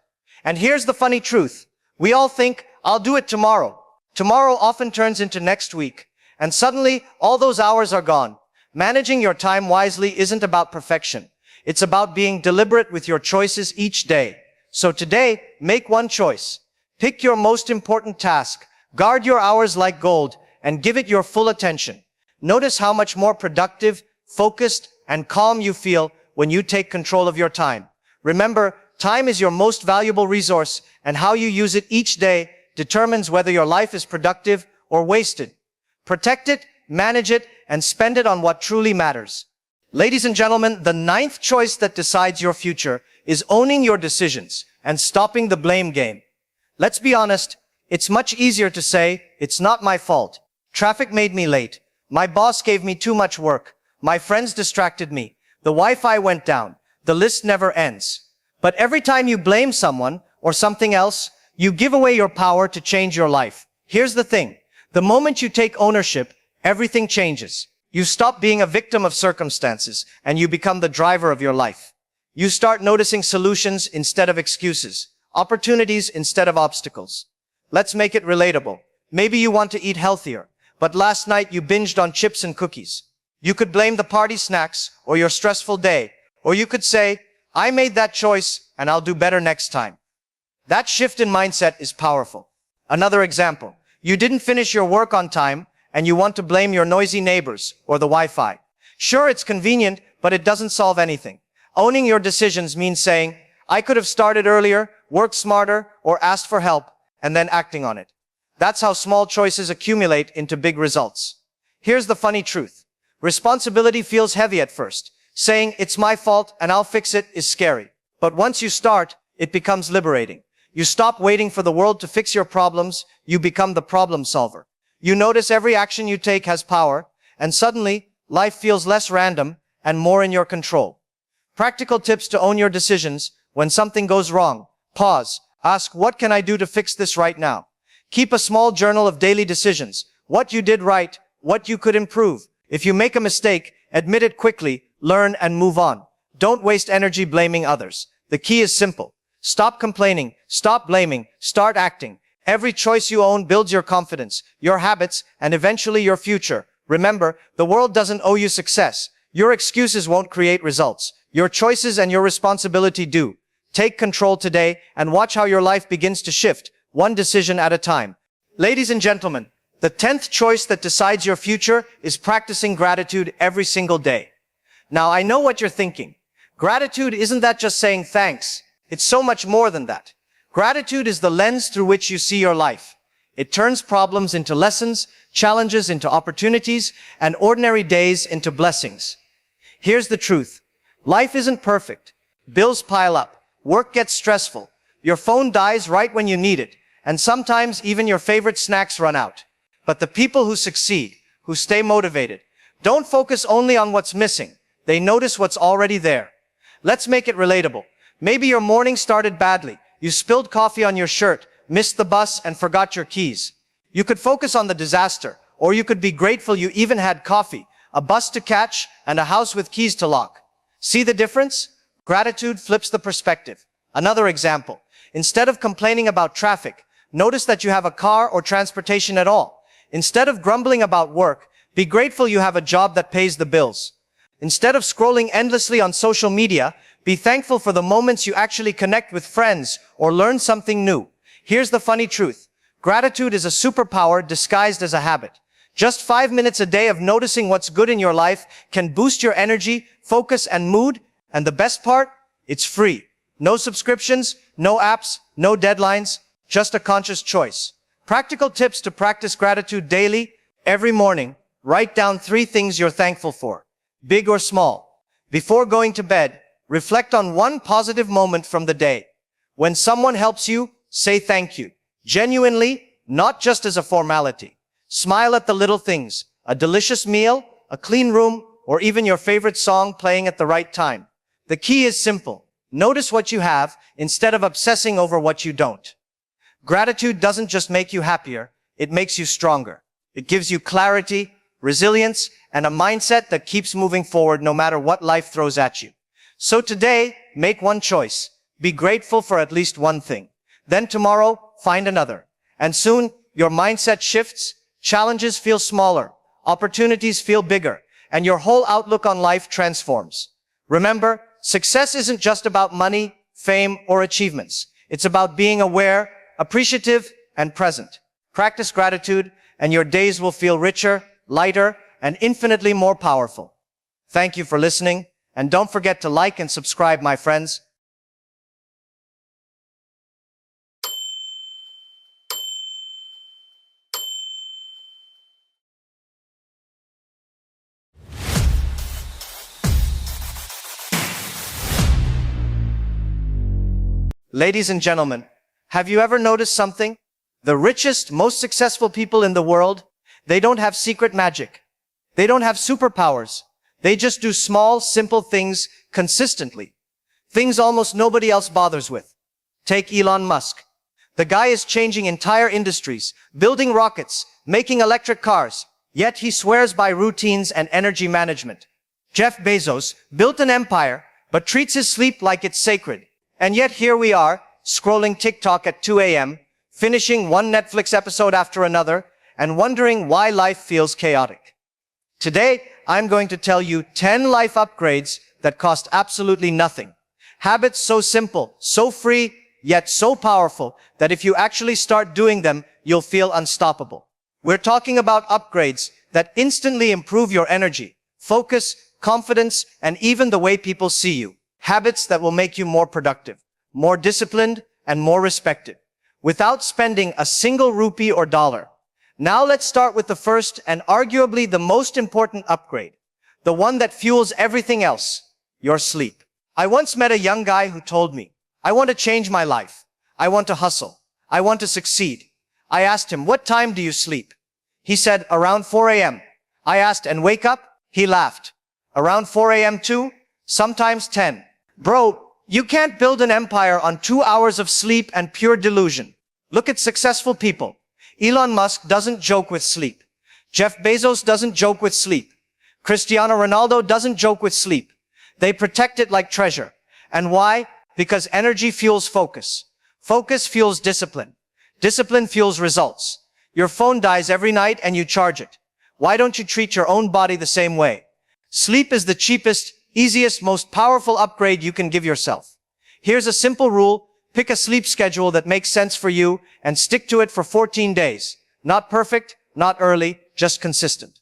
And here's the funny truth. We all think, I'll do it tomorrow. Tomorrow often turns into next week. And suddenly, all those hours are gone. Managing your time wisely isn't about perfection. It's about being deliberate with your choices each day. So today, make one choice. Pick your most important task. Guard your hours like gold and give it your full attention. Notice how much more productive, focused, and calm you feel when you take control of your time. Remember, time is your most valuable resource, and how you use it each day determines whether your life is productive or wasted. Protect it, manage it, and spend it on what truly matters. Ladies and gentlemen, the 9th choice that decides your future is owning your decisions and stopping the blame game. Let's be honest, it's much easier to say, it's not my fault. Traffic made me late. My boss gave me too much work. My friends distracted me. The Wi-Fi went down. The list never ends. But every time you blame someone or something else, you give away your power to change your life. Here's the thing. The moment you take ownership, everything changes. You stop being a victim of circumstances, and you become the driver of your life. You start noticing solutions instead of excuses, opportunities instead of obstacles. Let's make it relatable. Maybe you want to eat healthier, but last night you binged on chips and cookies. You could blame the party snacks or your stressful day, or you could say, I made that choice, and I'll do better next time. That shift in mindset is powerful. Another example. You didn't finish your work on time, and you want to blame your noisy neighbors or the Wi-Fi. Sure, it's convenient, but it doesn't solve anything. Owning your decisions means saying, I could have started earlier, worked smarter, or asked for help, and then acting on it. That's how small choices accumulate into big results. Here's the funny truth. Responsibility feels heavy at first. Saying, "It's my fault and I'll fix it," is scary. But once you start, it becomes liberating. You stop waiting for the world to fix your problems. You become the problem solver. You notice every action you take has power, and suddenly, life feels less random and more in your control. Practical tips to own your decisions. When something goes wrong, pause. Ask, what can I do to fix this right now? Keep a small journal of daily decisions. What you did right, what you could improve. If you make a mistake, admit it quickly, learn and move on. Don't waste energy blaming others. The key is simple. Stop complaining, stop blaming, start acting. Every choice you own builds your confidence, your habits, and eventually your future. Remember, the world doesn't owe you success. Your excuses won't create results. Your choices and your responsibility do. Take control today and watch how your life begins to shift, one decision at a time. Ladies and gentlemen, the 10th choice that decides your future is practicing gratitude every single day. Now, I know what you're thinking. Gratitude isn't that just saying thanks. It's so much more than that. Gratitude is the lens through which you see your life. It turns problems into lessons, challenges into opportunities, and ordinary days into blessings. Here's the truth. Life isn't perfect. Bills pile up. Work gets stressful. Your phone dies right when you need it. And sometimes even your favorite snacks run out. But the people who succeed, who stay motivated, don't focus only on what's missing. They notice what's already there. Let's make it relatable. Maybe your morning started badly. You spilled coffee on your shirt, missed the bus, and forgot your keys. You could focus on the disaster, or you could be grateful you even had coffee, a bus to catch, and a house with keys to lock. See the difference? Gratitude flips the perspective. Another example. Instead of complaining about traffic, notice that you have a car or transportation at all. Instead of grumbling about work, be grateful you have a job that pays the bills. Instead of scrolling endlessly on social media, be thankful for the moments you actually connect with friends or learn something new. Here's the funny truth. Gratitude is a superpower disguised as a habit. Just 5 minutes a day of noticing what's good in your life can boost your energy, focus, and mood. And the best part? It's free. No subscriptions, no apps, no deadlines, just a conscious choice. Practical tips to practice gratitude daily. Every morning, write down 3 things you're thankful for, big or small. Before going to bed, reflect on one positive moment from the day. When someone helps you, say thank you. Genuinely, not just as a formality. Smile at the little things, a delicious meal, a clean room, or even your favorite song playing at the right time. The key is simple. Notice what you have instead of obsessing over what you don't. Gratitude doesn't just make you happier, it makes you stronger. It gives you clarity, resilience, and a mindset that keeps moving forward no matter what life throws at you. So today, make one choice. Be grateful for at least one thing. Then tomorrow, find another. And soon, your mindset shifts, challenges feel smaller, opportunities feel bigger, and your whole outlook on life transforms. Remember, success isn't just about money, fame, or achievements. It's about being aware, appreciative, and present. Practice gratitude, and your days will feel richer, lighter, and infinitely more powerful. Thank you for listening, and don't forget to like and subscribe, my friends. Ladies and gentlemen, have you ever noticed something? The richest, most successful people in the world, they don't have secret magic. They don't have superpowers. They just do small, simple things consistently. Things almost nobody else bothers with. Take Elon Musk. The guy is changing entire industries, building rockets, making electric cars, yet he swears by routines and energy management. Jeff Bezos built an empire, but treats his sleep like it's sacred. And yet here we are, scrolling TikTok at 2 a.m., finishing one Netflix episode after another, and wondering why life feels chaotic. Today, I'm going to tell you 10 life upgrades that cost absolutely nothing. Habits so simple, so free, yet so powerful that if you actually start doing them, you'll feel unstoppable. We're talking about upgrades that instantly improve your energy, focus, confidence, and even the way people see you. Habits that will make you more productive, more disciplined, and more respected, without spending a single rupee or dollar. Now let's start with the first and arguably the most important upgrade, the one that fuels everything else. your sleep. I once met a young guy who told me, I want to change my life. I want to hustle. I want to succeed. I asked him, what time do you sleep? He said, around 4 a.m. I asked, and wake up? He laughed. Around 4 a.m. too? Sometimes 10. Bro, you can't build an empire on 2 hours of sleep and pure delusion. Look at successful people. Elon Musk doesn't joke with sleep. Jeff Bezos doesn't joke with sleep. Cristiano Ronaldo doesn't joke with sleep. They protect it like treasure. And why? Because energy fuels focus. Focus fuels discipline. Discipline fuels results. Your phone dies every night and you charge it. Why don't you treat your own body the same way? Sleep is the cheapest, easiest, most powerful upgrade you can give yourself. Here's a simple rule. Pick a sleep schedule that makes sense for you and stick to it for 14 days. Not perfect, not early, just consistent.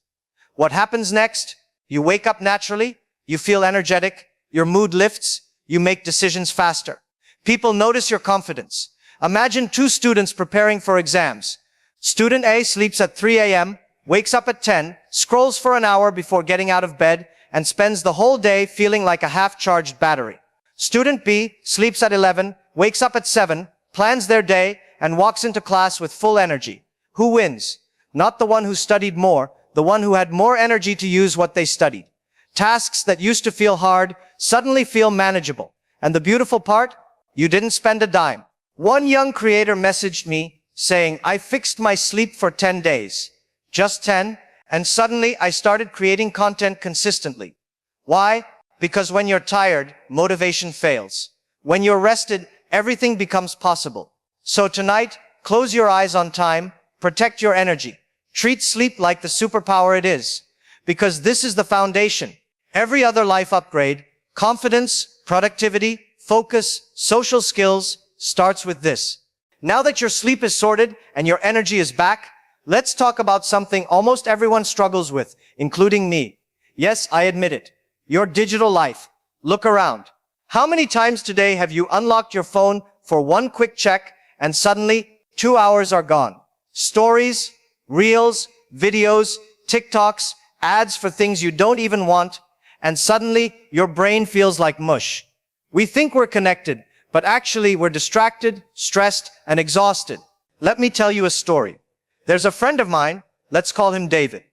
What happens next? You wake up naturally, you feel energetic, your mood lifts, you make decisions faster. People notice your confidence. Imagine 2 students preparing for exams. Student A sleeps at 3 a.m., wakes up at 10, scrolls for an hour before getting out of bed, and spends the whole day feeling like a half-charged battery. Student B sleeps at 11, wakes up at 7, plans their day, and walks into class with full energy. Who wins? Not the one who studied more, the one who had more energy to use what they studied. Tasks that used to feel hard suddenly feel manageable. And the beautiful part? You didn't spend a dime. One young creator messaged me saying, I fixed my sleep for 10 days. Just 10, and suddenly I started creating content consistently. Why? Because when you're tired, motivation fails. When you're rested, everything becomes possible. So tonight, close your eyes on time, protect your energy. Treat sleep like the superpower it is. Because this is the foundation. Every other life upgrade, confidence, productivity, focus, social skills, starts with this. Now that your sleep is sorted and your energy is back, let's talk about something almost everyone struggles with, including me. Yes, I admit it. Your digital life. Look around. How many times today have you unlocked your phone for one quick check and suddenly 2 hours are gone? Stories, reels, videos, TikToks, ads for things you don't even want, and suddenly your brain feels like mush. We think we're connected, but actually we're distracted, stressed, and exhausted. Let me tell you a story. There's a friend of mine, let's call him David.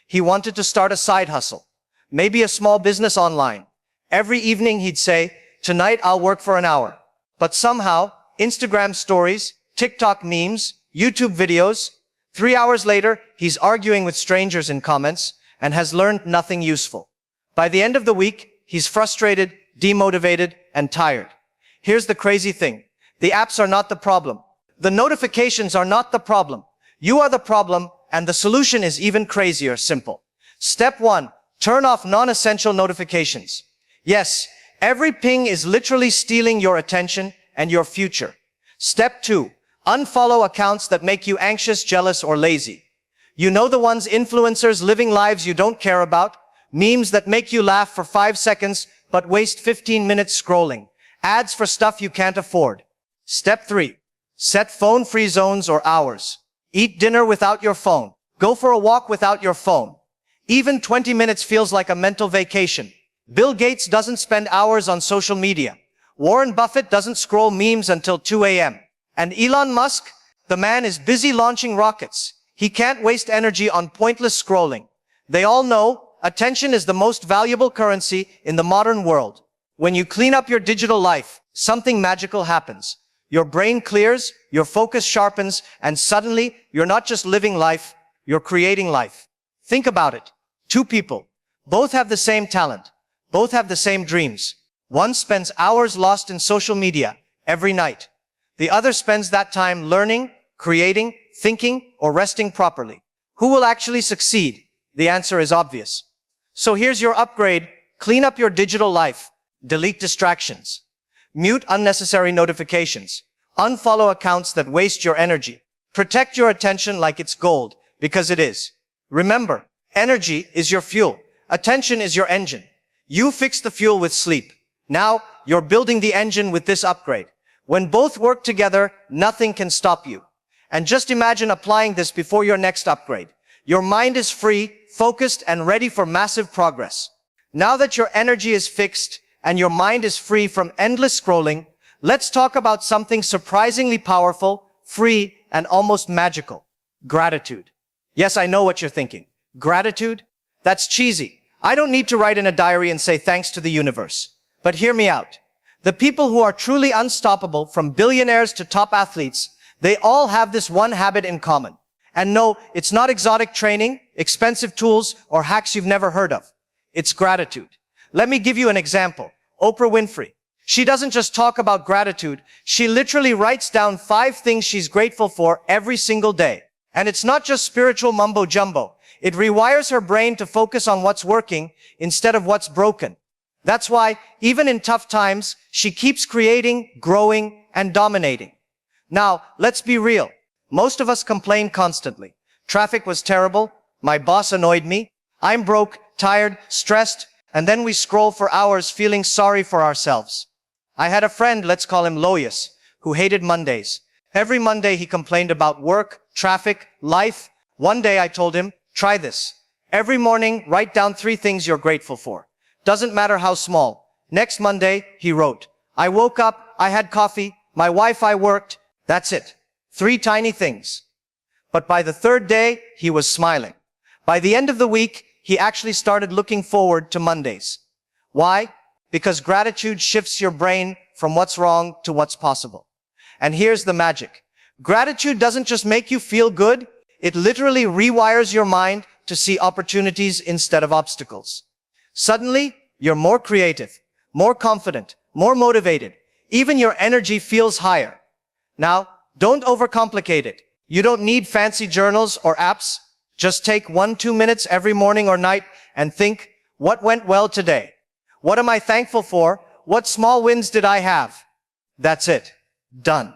He wanted to start a side hustle, maybe a small business online. Every evening he'd say, tonight I'll work for an hour. But somehow, Instagram stories, TikTok memes, YouTube videos, 3 hours later, he's arguing with strangers in comments and has learned nothing useful. By the end of the week, he's frustrated, demotivated, and tired. Here's the crazy thing. The apps are not the problem. The notifications are not the problem. You are the problem, and the solution is even crazier simple. Step 1. Turn off non-essential notifications. Yes, every ping is literally stealing your attention and your future. Step 2. Unfollow accounts that make you anxious, jealous, or lazy. You know the ones, influencers living lives you don't care about, memes that make you laugh for 5 seconds but waste 15 minutes scrolling, ads for stuff you can't afford. Step 3. Set phone-free zones or hours. Eat dinner without your phone. Go for a walk without your phone. Even 20 minutes feels like a mental vacation. Bill Gates doesn't spend hours on social media. Warren Buffett doesn't scroll memes until 2 a.m. And Elon Musk, the man is busy launching rockets. He can't waste energy on pointless scrolling. They all know attention is the most valuable currency in the modern world. When you clean up your digital life, something magical happens. Your brain clears, your focus sharpens, and suddenly you're not just living life, you're creating life. Think about it. 2 people. Both have the same talent. Both have the same dreams. One spends hours lost in social media every night. The other spends that time learning, creating, thinking, or resting properly. Who will actually succeed? The answer is obvious. So here's your upgrade. Clean up your digital life. Delete distractions. Mute unnecessary notifications. Unfollow accounts that waste your energy. Protect your attention like it's gold, because it is. Remember, energy is your fuel. Attention is your engine. You fix the fuel with sleep. Now, you're building the engine with this upgrade. When both work together, nothing can stop you. And just imagine applying this before your next upgrade. Your mind is free, focused, and ready for massive progress. Now that your energy is fixed and your mind is free from endless scrolling, let's talk about something surprisingly powerful, free, and almost magical. Gratitude. Yes, I know what you're thinking. Gratitude? That's cheesy. I don't need to write in a diary and say thanks to the universe. But hear me out. The people who are truly unstoppable, from billionaires to top athletes, they all have this one habit in common. And no, it's not exotic training, expensive tools, or hacks you've never heard of. It's gratitude. Let me give you an example. Oprah Winfrey. She doesn't just talk about gratitude, she literally writes down 5 things she's grateful for every single day. And it's not just spiritual mumbo jumbo. It rewires her brain to focus on what's working instead of what's broken. That's why, even in tough times, she keeps creating, growing, and dominating. Now, let's be real. Most of us complain constantly. Traffic was terrible. My boss annoyed me. I'm broke, tired, stressed, and then we scroll for hours feeling sorry for ourselves. I had a friend, let's call him Lois, who hated Mondays. Every Monday he complained about work, traffic, life. One day I told him, try this. Every morning, write down 3 things you're grateful for. Doesn't matter how small. Next Monday, he wrote, I woke up, I had coffee, my Wi-Fi worked. That's it. 3 tiny things. But by the 3rd day, he was smiling. By the end of the week, he actually started looking forward to Mondays. Why? Because gratitude shifts your brain from what's wrong to what's possible. And here's the magic. Gratitude doesn't just make you feel good, it literally rewires your mind to see opportunities instead of obstacles. Suddenly, you're more creative, more confident, more motivated. Even your energy feels higher. Now, don't overcomplicate it. You don't need fancy journals or apps. Just take 1-2 minutes every morning or night and think, what went well today? What am I thankful for? What small wins did I have? That's it. Done.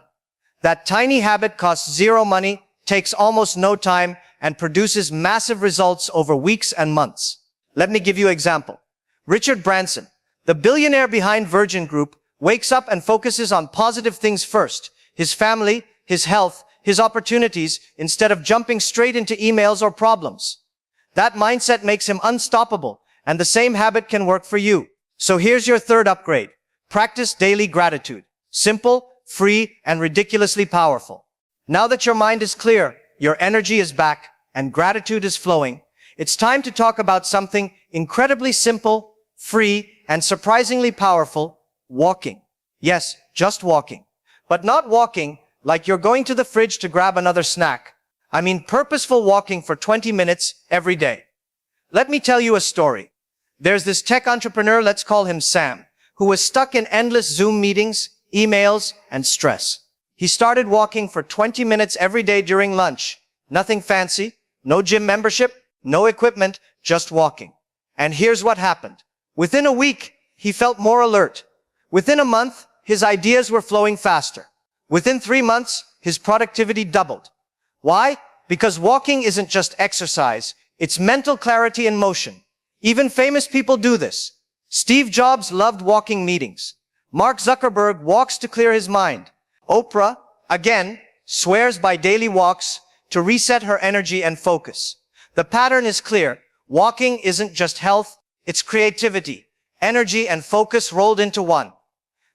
That tiny habit costs 0 money, takes almost no time, and produces massive results over weeks and months. Let me give you an example. Richard Branson, the billionaire behind Virgin Group, wakes up and focuses on positive things first. His family, his health, his opportunities, instead of jumping straight into emails or problems. That mindset makes him unstoppable, and the same habit can work for you. So here's your 3rd upgrade. Practice daily gratitude. Simple, free, and ridiculously powerful. Now that your mind is clear, your energy is back, and gratitude is flowing, it's time to talk about something incredibly simple, free, and surprisingly powerful: walking. Yes, just walking. But not walking like you're going to the fridge to grab another snack. I mean purposeful walking for 20 minutes every day. Let me tell you a story. There's this tech entrepreneur, let's call him Sam, who was stuck in endless Zoom meetings, emails, and stress. He started walking for 20 minutes every day during lunch. Nothing fancy, no gym membership, no equipment, just walking. And here's what happened. Within a week, he felt more alert. Within a month, his ideas were flowing faster. Within 3 months, his productivity doubled. Why? Because walking isn't just exercise, it's mental clarity in motion. Even famous people do this. Steve Jobs loved walking meetings. Mark Zuckerberg walks to clear his mind. Oprah, again, swears by daily walks to reset her energy and focus. The pattern is clear. Walking isn't just health, it's creativity, energy, and focus rolled into one.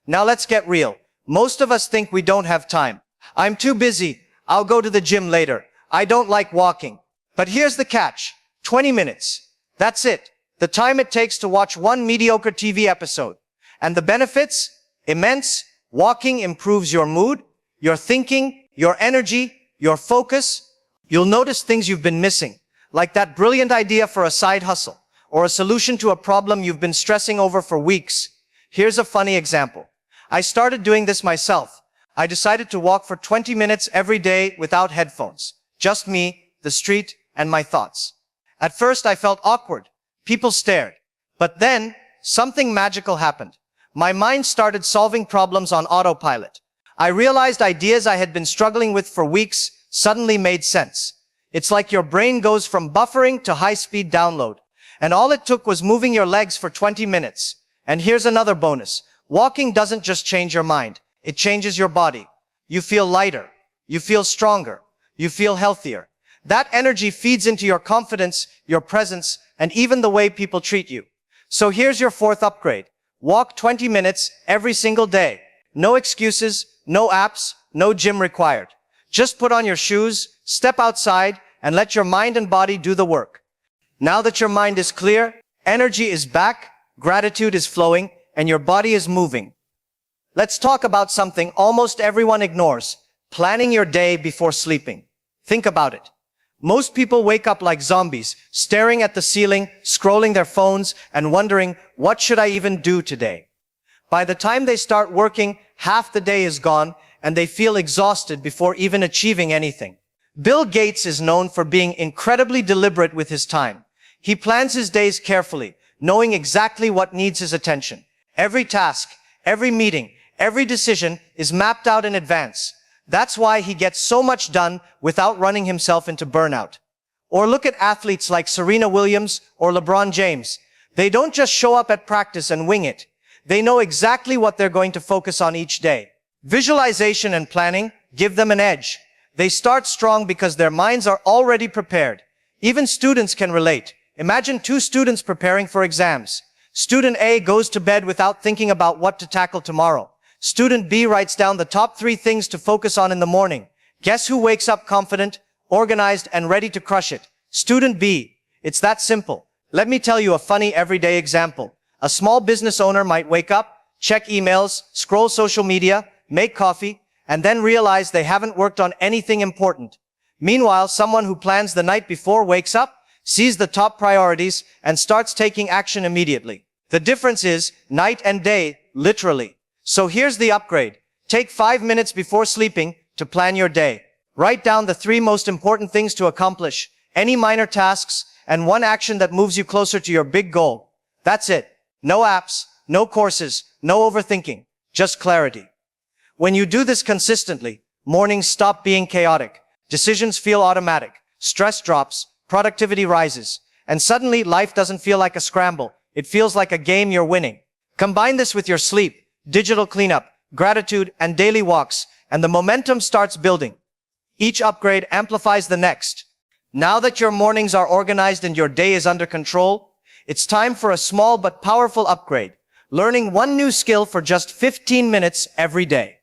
Now let's get real. Most of us think we don't have time. I'm too busy. I'll go to the gym later. I don't like walking. But here's the catch. 20 minutes. That's it. The time it takes to watch one mediocre TV episode. And the benefits? Immense. Walking improves your mood, your thinking, your energy, your focus. You'll notice things you've been missing, like that brilliant idea for a side hustle, or a solution to a problem you've been stressing over for weeks. Here's a funny example. I started doing this myself. I decided to walk for 20 minutes every day without headphones. Just me, the street, and my thoughts. At first I felt awkward. People stared. But then, something magical happened. My mind started solving problems on autopilot. I realized ideas I had been struggling with for weeks suddenly made sense. It's like your brain goes from buffering to high-speed download. And all it took was moving your legs for 20 minutes. And here's another bonus. Walking doesn't just change your mind. It changes your body. You feel lighter. You feel stronger. You feel healthier. That energy feeds into your confidence, your presence, and even the way people treat you. So here's your 4th upgrade. Walk 20 minutes every single day. No excuses, no apps, no gym required. Just put on your shoes, step outside, and let your mind and body do the work. Now that your mind is clear, energy is back, gratitude is flowing, and your body is moving. Let's talk about something almost everyone ignores: planning your day before sleeping. Think about it. Most people wake up like zombies, staring at the ceiling, scrolling their phones, and wondering, what should I even do today? By the time they start working, half the day is gone, and they feel exhausted before even achieving anything. Bill Gates is known for being incredibly deliberate with his time. He plans his days carefully, knowing exactly what needs his attention. Every task, every meeting, every decision is mapped out in advance. That's why he gets so much done without running himself into burnout. Or look at athletes like Serena Williams or LeBron James. They don't just show up at practice and wing it. They know exactly what they're going to focus on each day. Visualization and planning give them an edge. They start strong because their minds are already prepared. Even students can relate. Imagine two students preparing for exams. Student A goes to bed without thinking about what to tackle tomorrow. Student B writes down the top 3 things to focus on in the morning. Guess who wakes up confident, organized, and ready to crush it? Student B. It's that simple. Let me tell you a funny everyday example. A small business owner might wake up, check emails, scroll social media, make coffee, and then realize they haven't worked on anything important. Meanwhile, someone who plans the night before wakes up, sees the top priorities, and starts taking action immediately. The difference is night and day, literally. So here's the upgrade. Take 5 minutes before sleeping to plan your day. Write down the 3 most important things to accomplish, any minor tasks, and 1 action that moves you closer to your big goal. That's it. No apps, no courses, no overthinking, just clarity. When you do this consistently, mornings stop being chaotic, decisions feel automatic, stress drops, productivity rises, and suddenly life doesn't feel like a scramble. It feels like a game you're winning. Combine this with your sleep, digital cleanup, gratitude, and daily walks, and the momentum starts building. Each upgrade amplifies the next. Now that your mornings are organized and your day is under control, it's time for a small but powerful upgrade. Learning 1 new skill for just 15 minutes every day.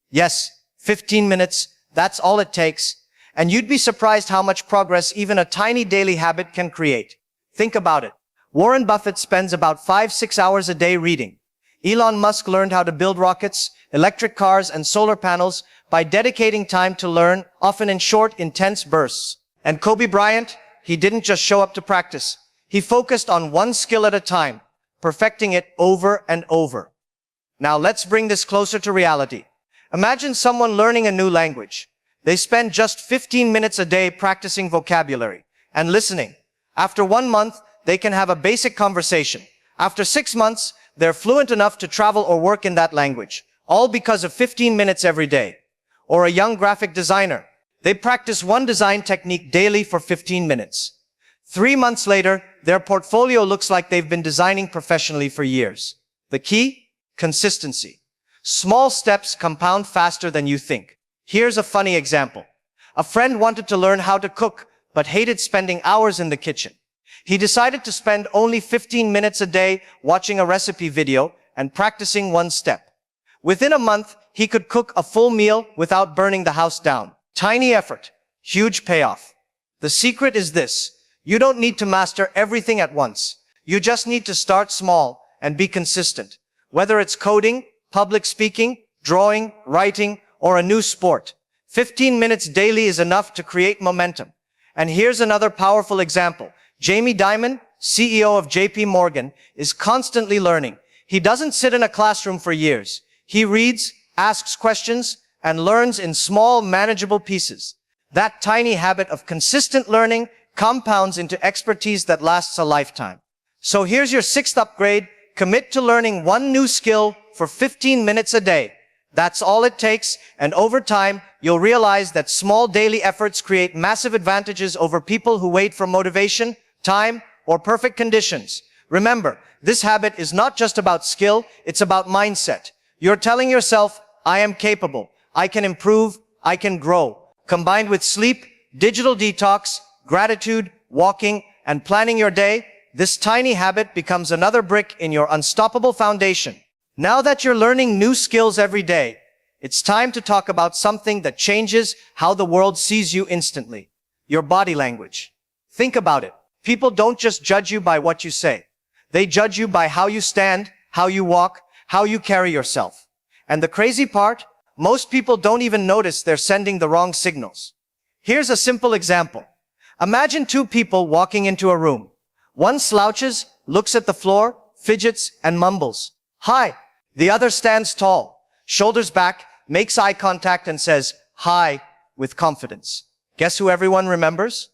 Yes, 15 minutes, that's all it takes. And you'd be surprised how much progress even a tiny daily habit can create. Think about it. Warren Buffett spends about 5-6 hours a day reading. Elon Musk learned how to build rockets, electric cars, and solar panels by dedicating time to learn, often in short, intense bursts. And Kobe Bryant, he didn't just show up to practice. He focused on 1 skill at a time, perfecting it over and over. Now let's bring this closer to reality. Imagine someone learning a new language. They spend just 15 minutes a day practicing vocabulary and listening. After 1 month, they can have a basic conversation. After 6 months, they're fluent enough to travel or work in that language, all because of 15 minutes every day. Or a young graphic designer. They practice 1 design technique daily for 15 minutes. 3 months later, their portfolio looks like they've been designing professionally for years. The key? Consistency. Small steps compound faster than you think. Here's a funny example. A friend wanted to learn how to cook, but hated spending hours in the kitchen. He decided to spend only 15 minutes a day watching a recipe video and practicing 1 step. Within a month, he could cook a full meal without burning the house down. Tiny effort, huge payoff. The secret is this. You don't need to master everything at once. You just need to start small and be consistent. Whether it's coding, public speaking, drawing, writing, or a new sport, 15 minutes daily is enough to create momentum. And here's another powerful example. Jamie Dimon, CEO of JP Morgan, is constantly learning. He doesn't sit in a classroom for years. He reads, asks questions, and learns in small, manageable pieces. That tiny habit of consistent learning compounds into expertise that lasts a lifetime. So here's your 6th upgrade. Commit to learning 1 new skill for 15 minutes a day. That's all it takes, and over time, you'll realize that small daily efforts create massive advantages over people who wait for motivation, time, or perfect conditions. Remember, this habit is not just about skill, it's about mindset. You're telling yourself, I am capable, I can improve, I can grow. Combined with sleep, digital detox, gratitude, walking, and planning your day, this tiny habit becomes another brick in your unstoppable foundation. Now that you're learning new skills every day, it's time to talk about something that changes how the world sees you instantly. Your body language. Think about it. People don't just judge you by what you say. They judge you by how you stand, how you walk, how you carry yourself. And the crazy part, most people don't even notice they're sending the wrong signals. Here's a simple example. Imagine two people walking into a room. One slouches, looks at the floor, fidgets, and mumbles, "Hi." The other stands tall, shoulders back, makes eye contact, and says, "Hi," with confidence. Guess who everyone remembers?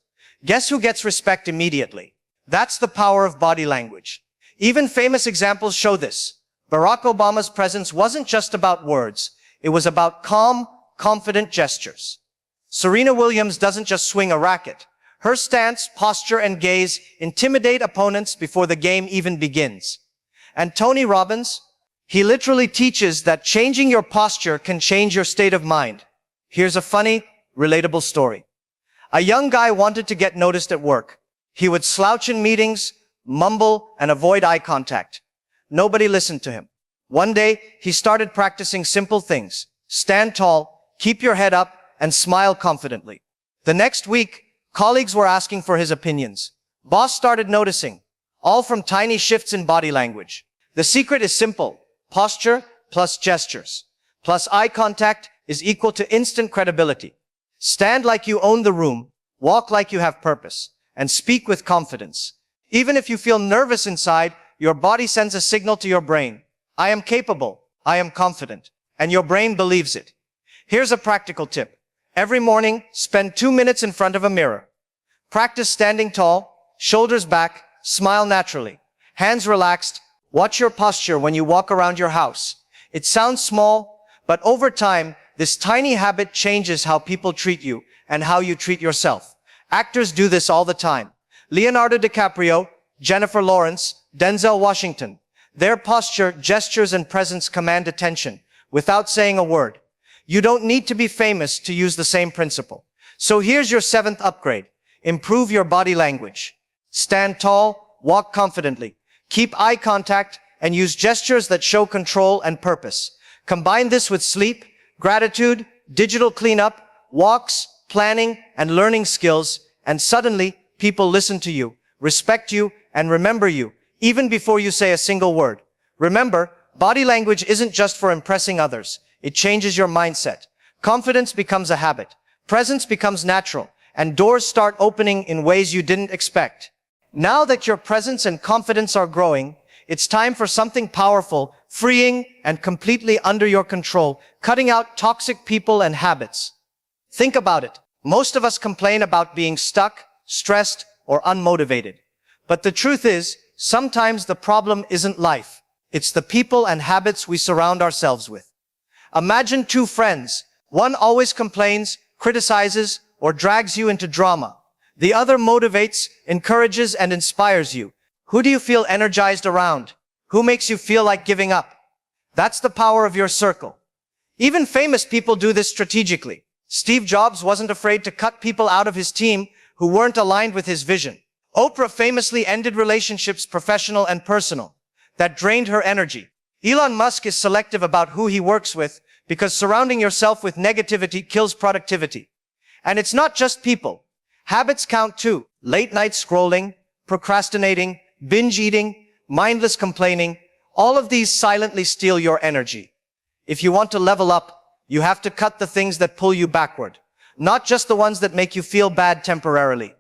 Guess who gets respect immediately? That's the power of body language. Even famous examples show this. Barack Obama's presence wasn't just about words. It was about calm, confident gestures. Serena Williams doesn't just swing a racket. Her stance, posture, and gaze intimidate opponents before the game even begins. And Tony Robbins, he literally teaches that changing your posture can change your state of mind. Here's a funny, relatable story. A young guy wanted to get noticed at work. He would slouch in meetings, mumble, and avoid eye contact. Nobody listened to him. One day, he started practicing simple things. Stand tall, keep your head up, and smile confidently. The next week, colleagues were asking for his opinions. Boss started noticing, all from tiny shifts in body language. The secret is simple. Posture plus gestures plus eye contact is equal to instant credibility. Stand like you own the room, walk like you have purpose, and speak with confidence. Even if you feel nervous inside, your body sends a signal to your brain. I am capable, I am confident, and your brain believes it. Here's a practical tip. Every morning, spend 2 minutes in front of a mirror. Practice standing tall, shoulders back, smile naturally, hands relaxed. Watch your posture when you walk around your house. It sounds small, but over time, this tiny habit changes how people treat you and how you treat yourself. Actors do this all the time. Leonardo DiCaprio, Jennifer Lawrence, Denzel Washington. Their posture, gestures, and presence command attention without saying a word. You don't need to be famous to use the same principle. So here's your 7th upgrade. Improve your body language. Stand tall, walk confidently. Keep eye contact and use gestures that show control and purpose. Combine this with sleep, gratitude, digital cleanup, walks, planning, and learning skills, and suddenly people listen to you, respect you, and remember you, even before you say a single word. Remember, body language isn't just for impressing others. It changes your mindset. Confidence becomes a habit. Presence becomes natural, and doors start opening in ways you didn't expect. Now that your presence and confidence are growing, it's time for something powerful, freeing, and completely under your control, cutting out toxic people and habits. Think about it. Most of us complain about being stuck, stressed, or unmotivated. But the truth is, sometimes the problem isn't life. It's the people and habits we surround ourselves with. Imagine two friends. One always complains, criticizes, or drags you into drama. The other motivates, encourages, and inspires you. Who do you feel energized around? Who makes you feel like giving up? That's the power of your circle. Even famous people do this strategically. Steve Jobs wasn't afraid to cut people out of his team who weren't aligned with his vision. Oprah famously ended relationships, professional and personal, that drained her energy. Elon Musk is selective about who he works with because surrounding yourself with negativity kills productivity. And it's not just people. Habits count too. Late night scrolling, procrastinating, binge eating, mindless complaining, all of these silently steal your energy. If you want to level up, you have to cut the things that pull you backward, not just the ones that make you feel bad temporarily.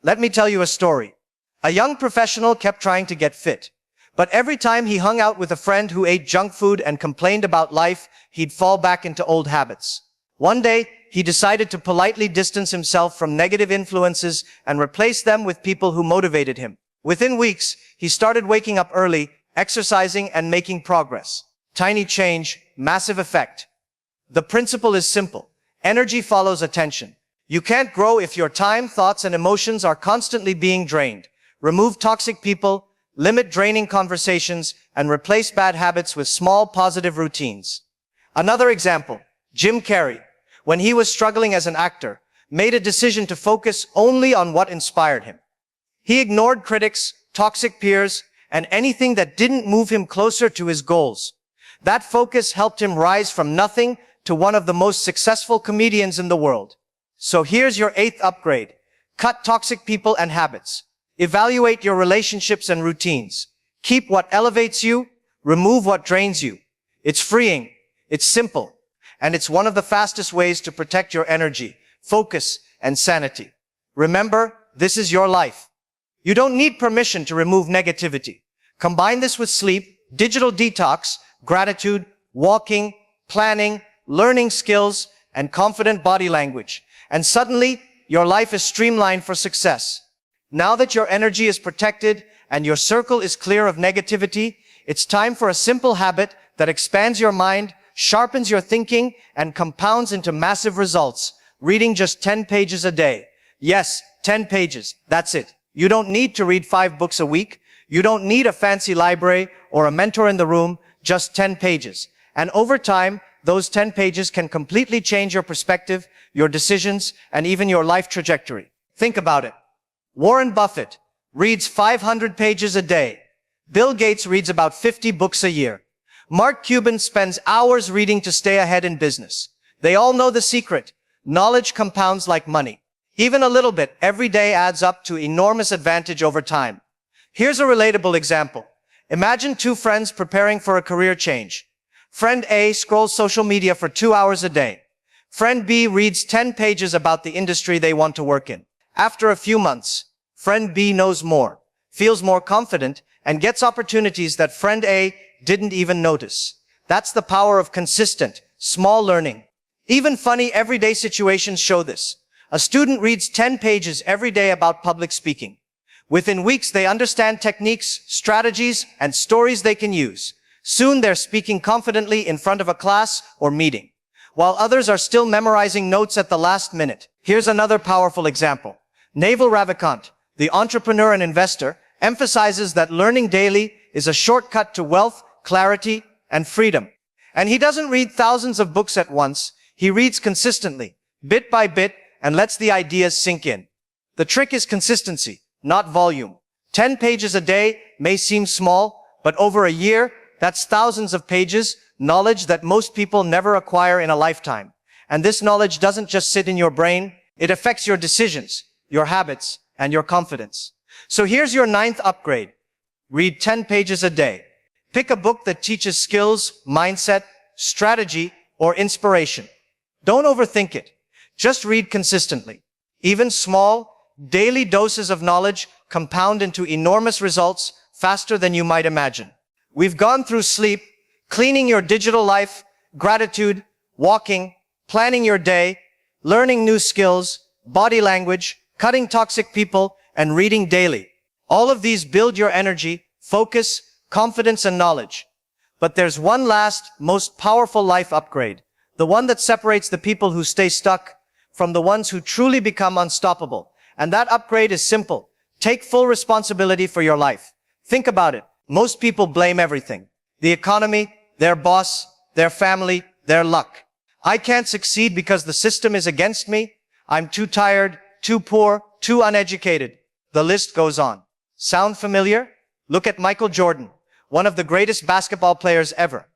Let me tell you a story. A young professional kept trying to get fit, but every time he hung out with a friend who ate junk food and complained about life, he'd fall back into old habits. One day, he decided to politely distance himself from negative influences and replace them with people who motivated him. Within weeks, he started waking up early, exercising, and making progress. Tiny change, massive effect. The principle is simple. Energy follows attention. You can't grow if your time, thoughts, and emotions are constantly being drained. Remove toxic people, limit draining conversations, and replace bad habits with small positive routines. Another example, Jim Carrey, when he was struggling as an actor, made a decision to focus only on what inspired him. He ignored critics, toxic peers, and anything that didn't move him closer to his goals. That focus helped him rise from nothing to one of the most successful comedians in the world. So here's your 8th upgrade. Cut toxic people and habits. Evaluate your relationships and routines. Keep what elevates you, remove what drains you. It's freeing, it's simple, and it's one of the fastest ways to protect your energy, focus, and sanity. Remember, this is your life. You don't need permission to remove negativity. Combine this with sleep, digital detox, gratitude, walking, planning, learning skills, and confident body language. And suddenly, your life is streamlined for success. Now that your energy is protected and your circle is clear of negativity, it's time for a simple habit that expands your mind, sharpens your thinking, and compounds into massive results. Reading just 10 pages a day. Yes, 10 pages. That's it. You don't need to read 5 books a week. You don't need a fancy library or a mentor in the room. Just 10 pages. And over time, those 10 pages can completely change your perspective, your decisions, and even your life trajectory. Think about it. Warren Buffett reads 500 pages a day. Bill Gates reads about 50 books a year. Mark Cuban spends hours reading to stay ahead in business. They all know the secret. Knowledge compounds like money. Even a little bit every day adds up to enormous advantage over time. Here's a relatable example. Imagine 2 friends preparing for a career change. Friend A scrolls social media for 2 hours a day. Friend B reads 10 pages about the industry they want to work in. After a few months, friend B knows more, feels more confident, and gets opportunities that friend A didn't even notice. That's the power of consistent, small learning. Even funny everyday situations show this. A student reads 10 pages every day about public speaking. Within weeks, they understand techniques, strategies, and stories they can use. Soon, they're speaking confidently in front of a class or meeting, while others are still memorizing notes at the last minute. Here's another powerful example. Naval Ravikant, the entrepreneur and investor, emphasizes that learning daily is a shortcut to wealth, clarity, and freedom. And he doesn't read thousands of books at once. He reads consistently, bit by bit, and lets the ideas sink in. The trick is consistency, not volume. 10 pages a day may seem small, but over a year, that's thousands of pages, knowledge that most people never acquire in a lifetime. And this knowledge doesn't just sit in your brain, it affects your decisions, your habits, and your confidence. So here's your 9th upgrade. Read 10 pages a day. Pick a book that teaches skills, mindset, strategy, or inspiration. Don't overthink it. Just read consistently. Even small, daily doses of knowledge compound into enormous results faster than you might imagine. We've gone through sleep, cleaning your digital life, gratitude, walking, planning your day, learning new skills, body language, cutting toxic people, and reading daily. All of these build your energy, focus, confidence, and knowledge. But there's one last, most powerful life upgrade. The one that separates the people who stay stuck from the ones who truly become unstoppable. And that upgrade is simple. Take full responsibility for your life. Think about it. Most people blame everything. The economy, their boss, their family, their luck. I can't succeed because the system is against me. I'm too tired, too poor, too uneducated. The list goes on. Sound familiar? Look at Michael Jordan, one of the greatest basketball players ever.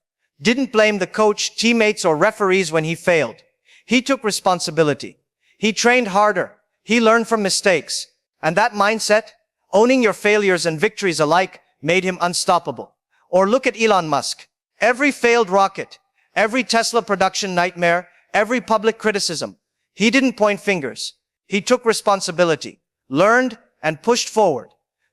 Didn't blame the coach, teammates, or referees when he failed. He took responsibility. He trained harder. He learned from mistakes. And that mindset, owning your failures and victories alike, made him unstoppable. Or look at Elon Musk. Every failed rocket, every Tesla production nightmare, every public criticism. He didn't point fingers. He took responsibility, learned, and pushed forward.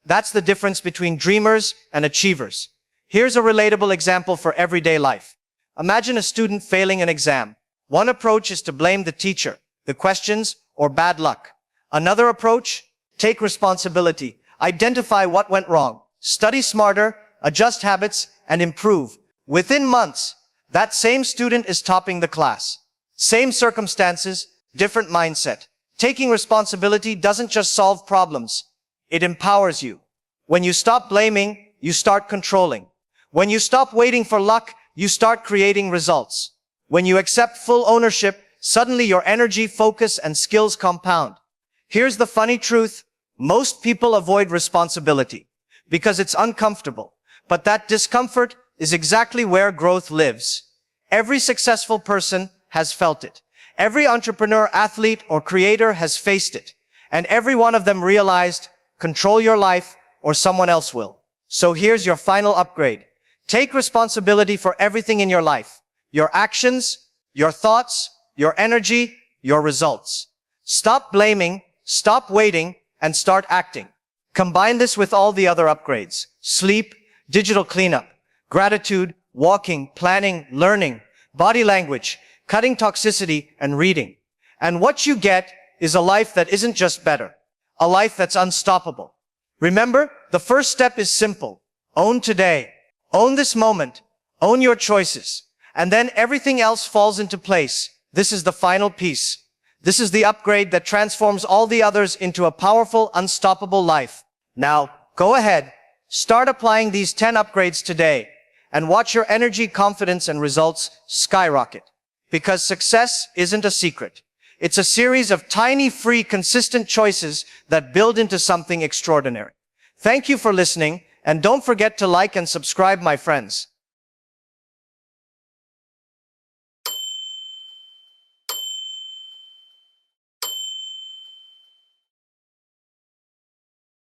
That's the difference between dreamers and achievers. Here's a relatable example for everyday life. Imagine a student failing an exam. One approach is to blame the teacher, the questions, or bad luck. Another approach, take responsibility, identify what went wrong, study smarter, adjust habits, and improve. Within months, that same student is topping the class. Same circumstances, different mindset. Taking responsibility doesn't just solve problems. It empowers you. When you stop blaming, you start controlling. When you stop waiting for luck, you start creating results. When you accept full ownership, suddenly your energy, focus, and skills compound. Here's the funny truth. Most people avoid responsibility because it's uncomfortable. But that discomfort is exactly where growth lives. Every successful person has felt it. Every entrepreneur, athlete, or creator has faced it. And every one of them realized, control your life or someone else will. So here's your final upgrade. Take responsibility for everything in your life. Your actions, your thoughts, your energy, your results. Stop blaming, stop waiting, and start acting. Combine this with all the other upgrades. Sleep, digital cleanup, gratitude, walking, planning, learning, body language, cutting toxicity, and reading. And what you get is a life that isn't just better, a life that's unstoppable. Remember, the first step is simple. Own today. Own this moment. Own your choices. And then everything else falls into place. This is the final piece. This is the upgrade that transforms all the others into a powerful, unstoppable life. Now, go ahead. Start applying these 10 upgrades today and watch your energy, confidence, and results skyrocket. Because success isn't a secret. It's a series of tiny, free, consistent choices that build into something extraordinary. Thank you for listening, and don't forget to like and subscribe, my friends.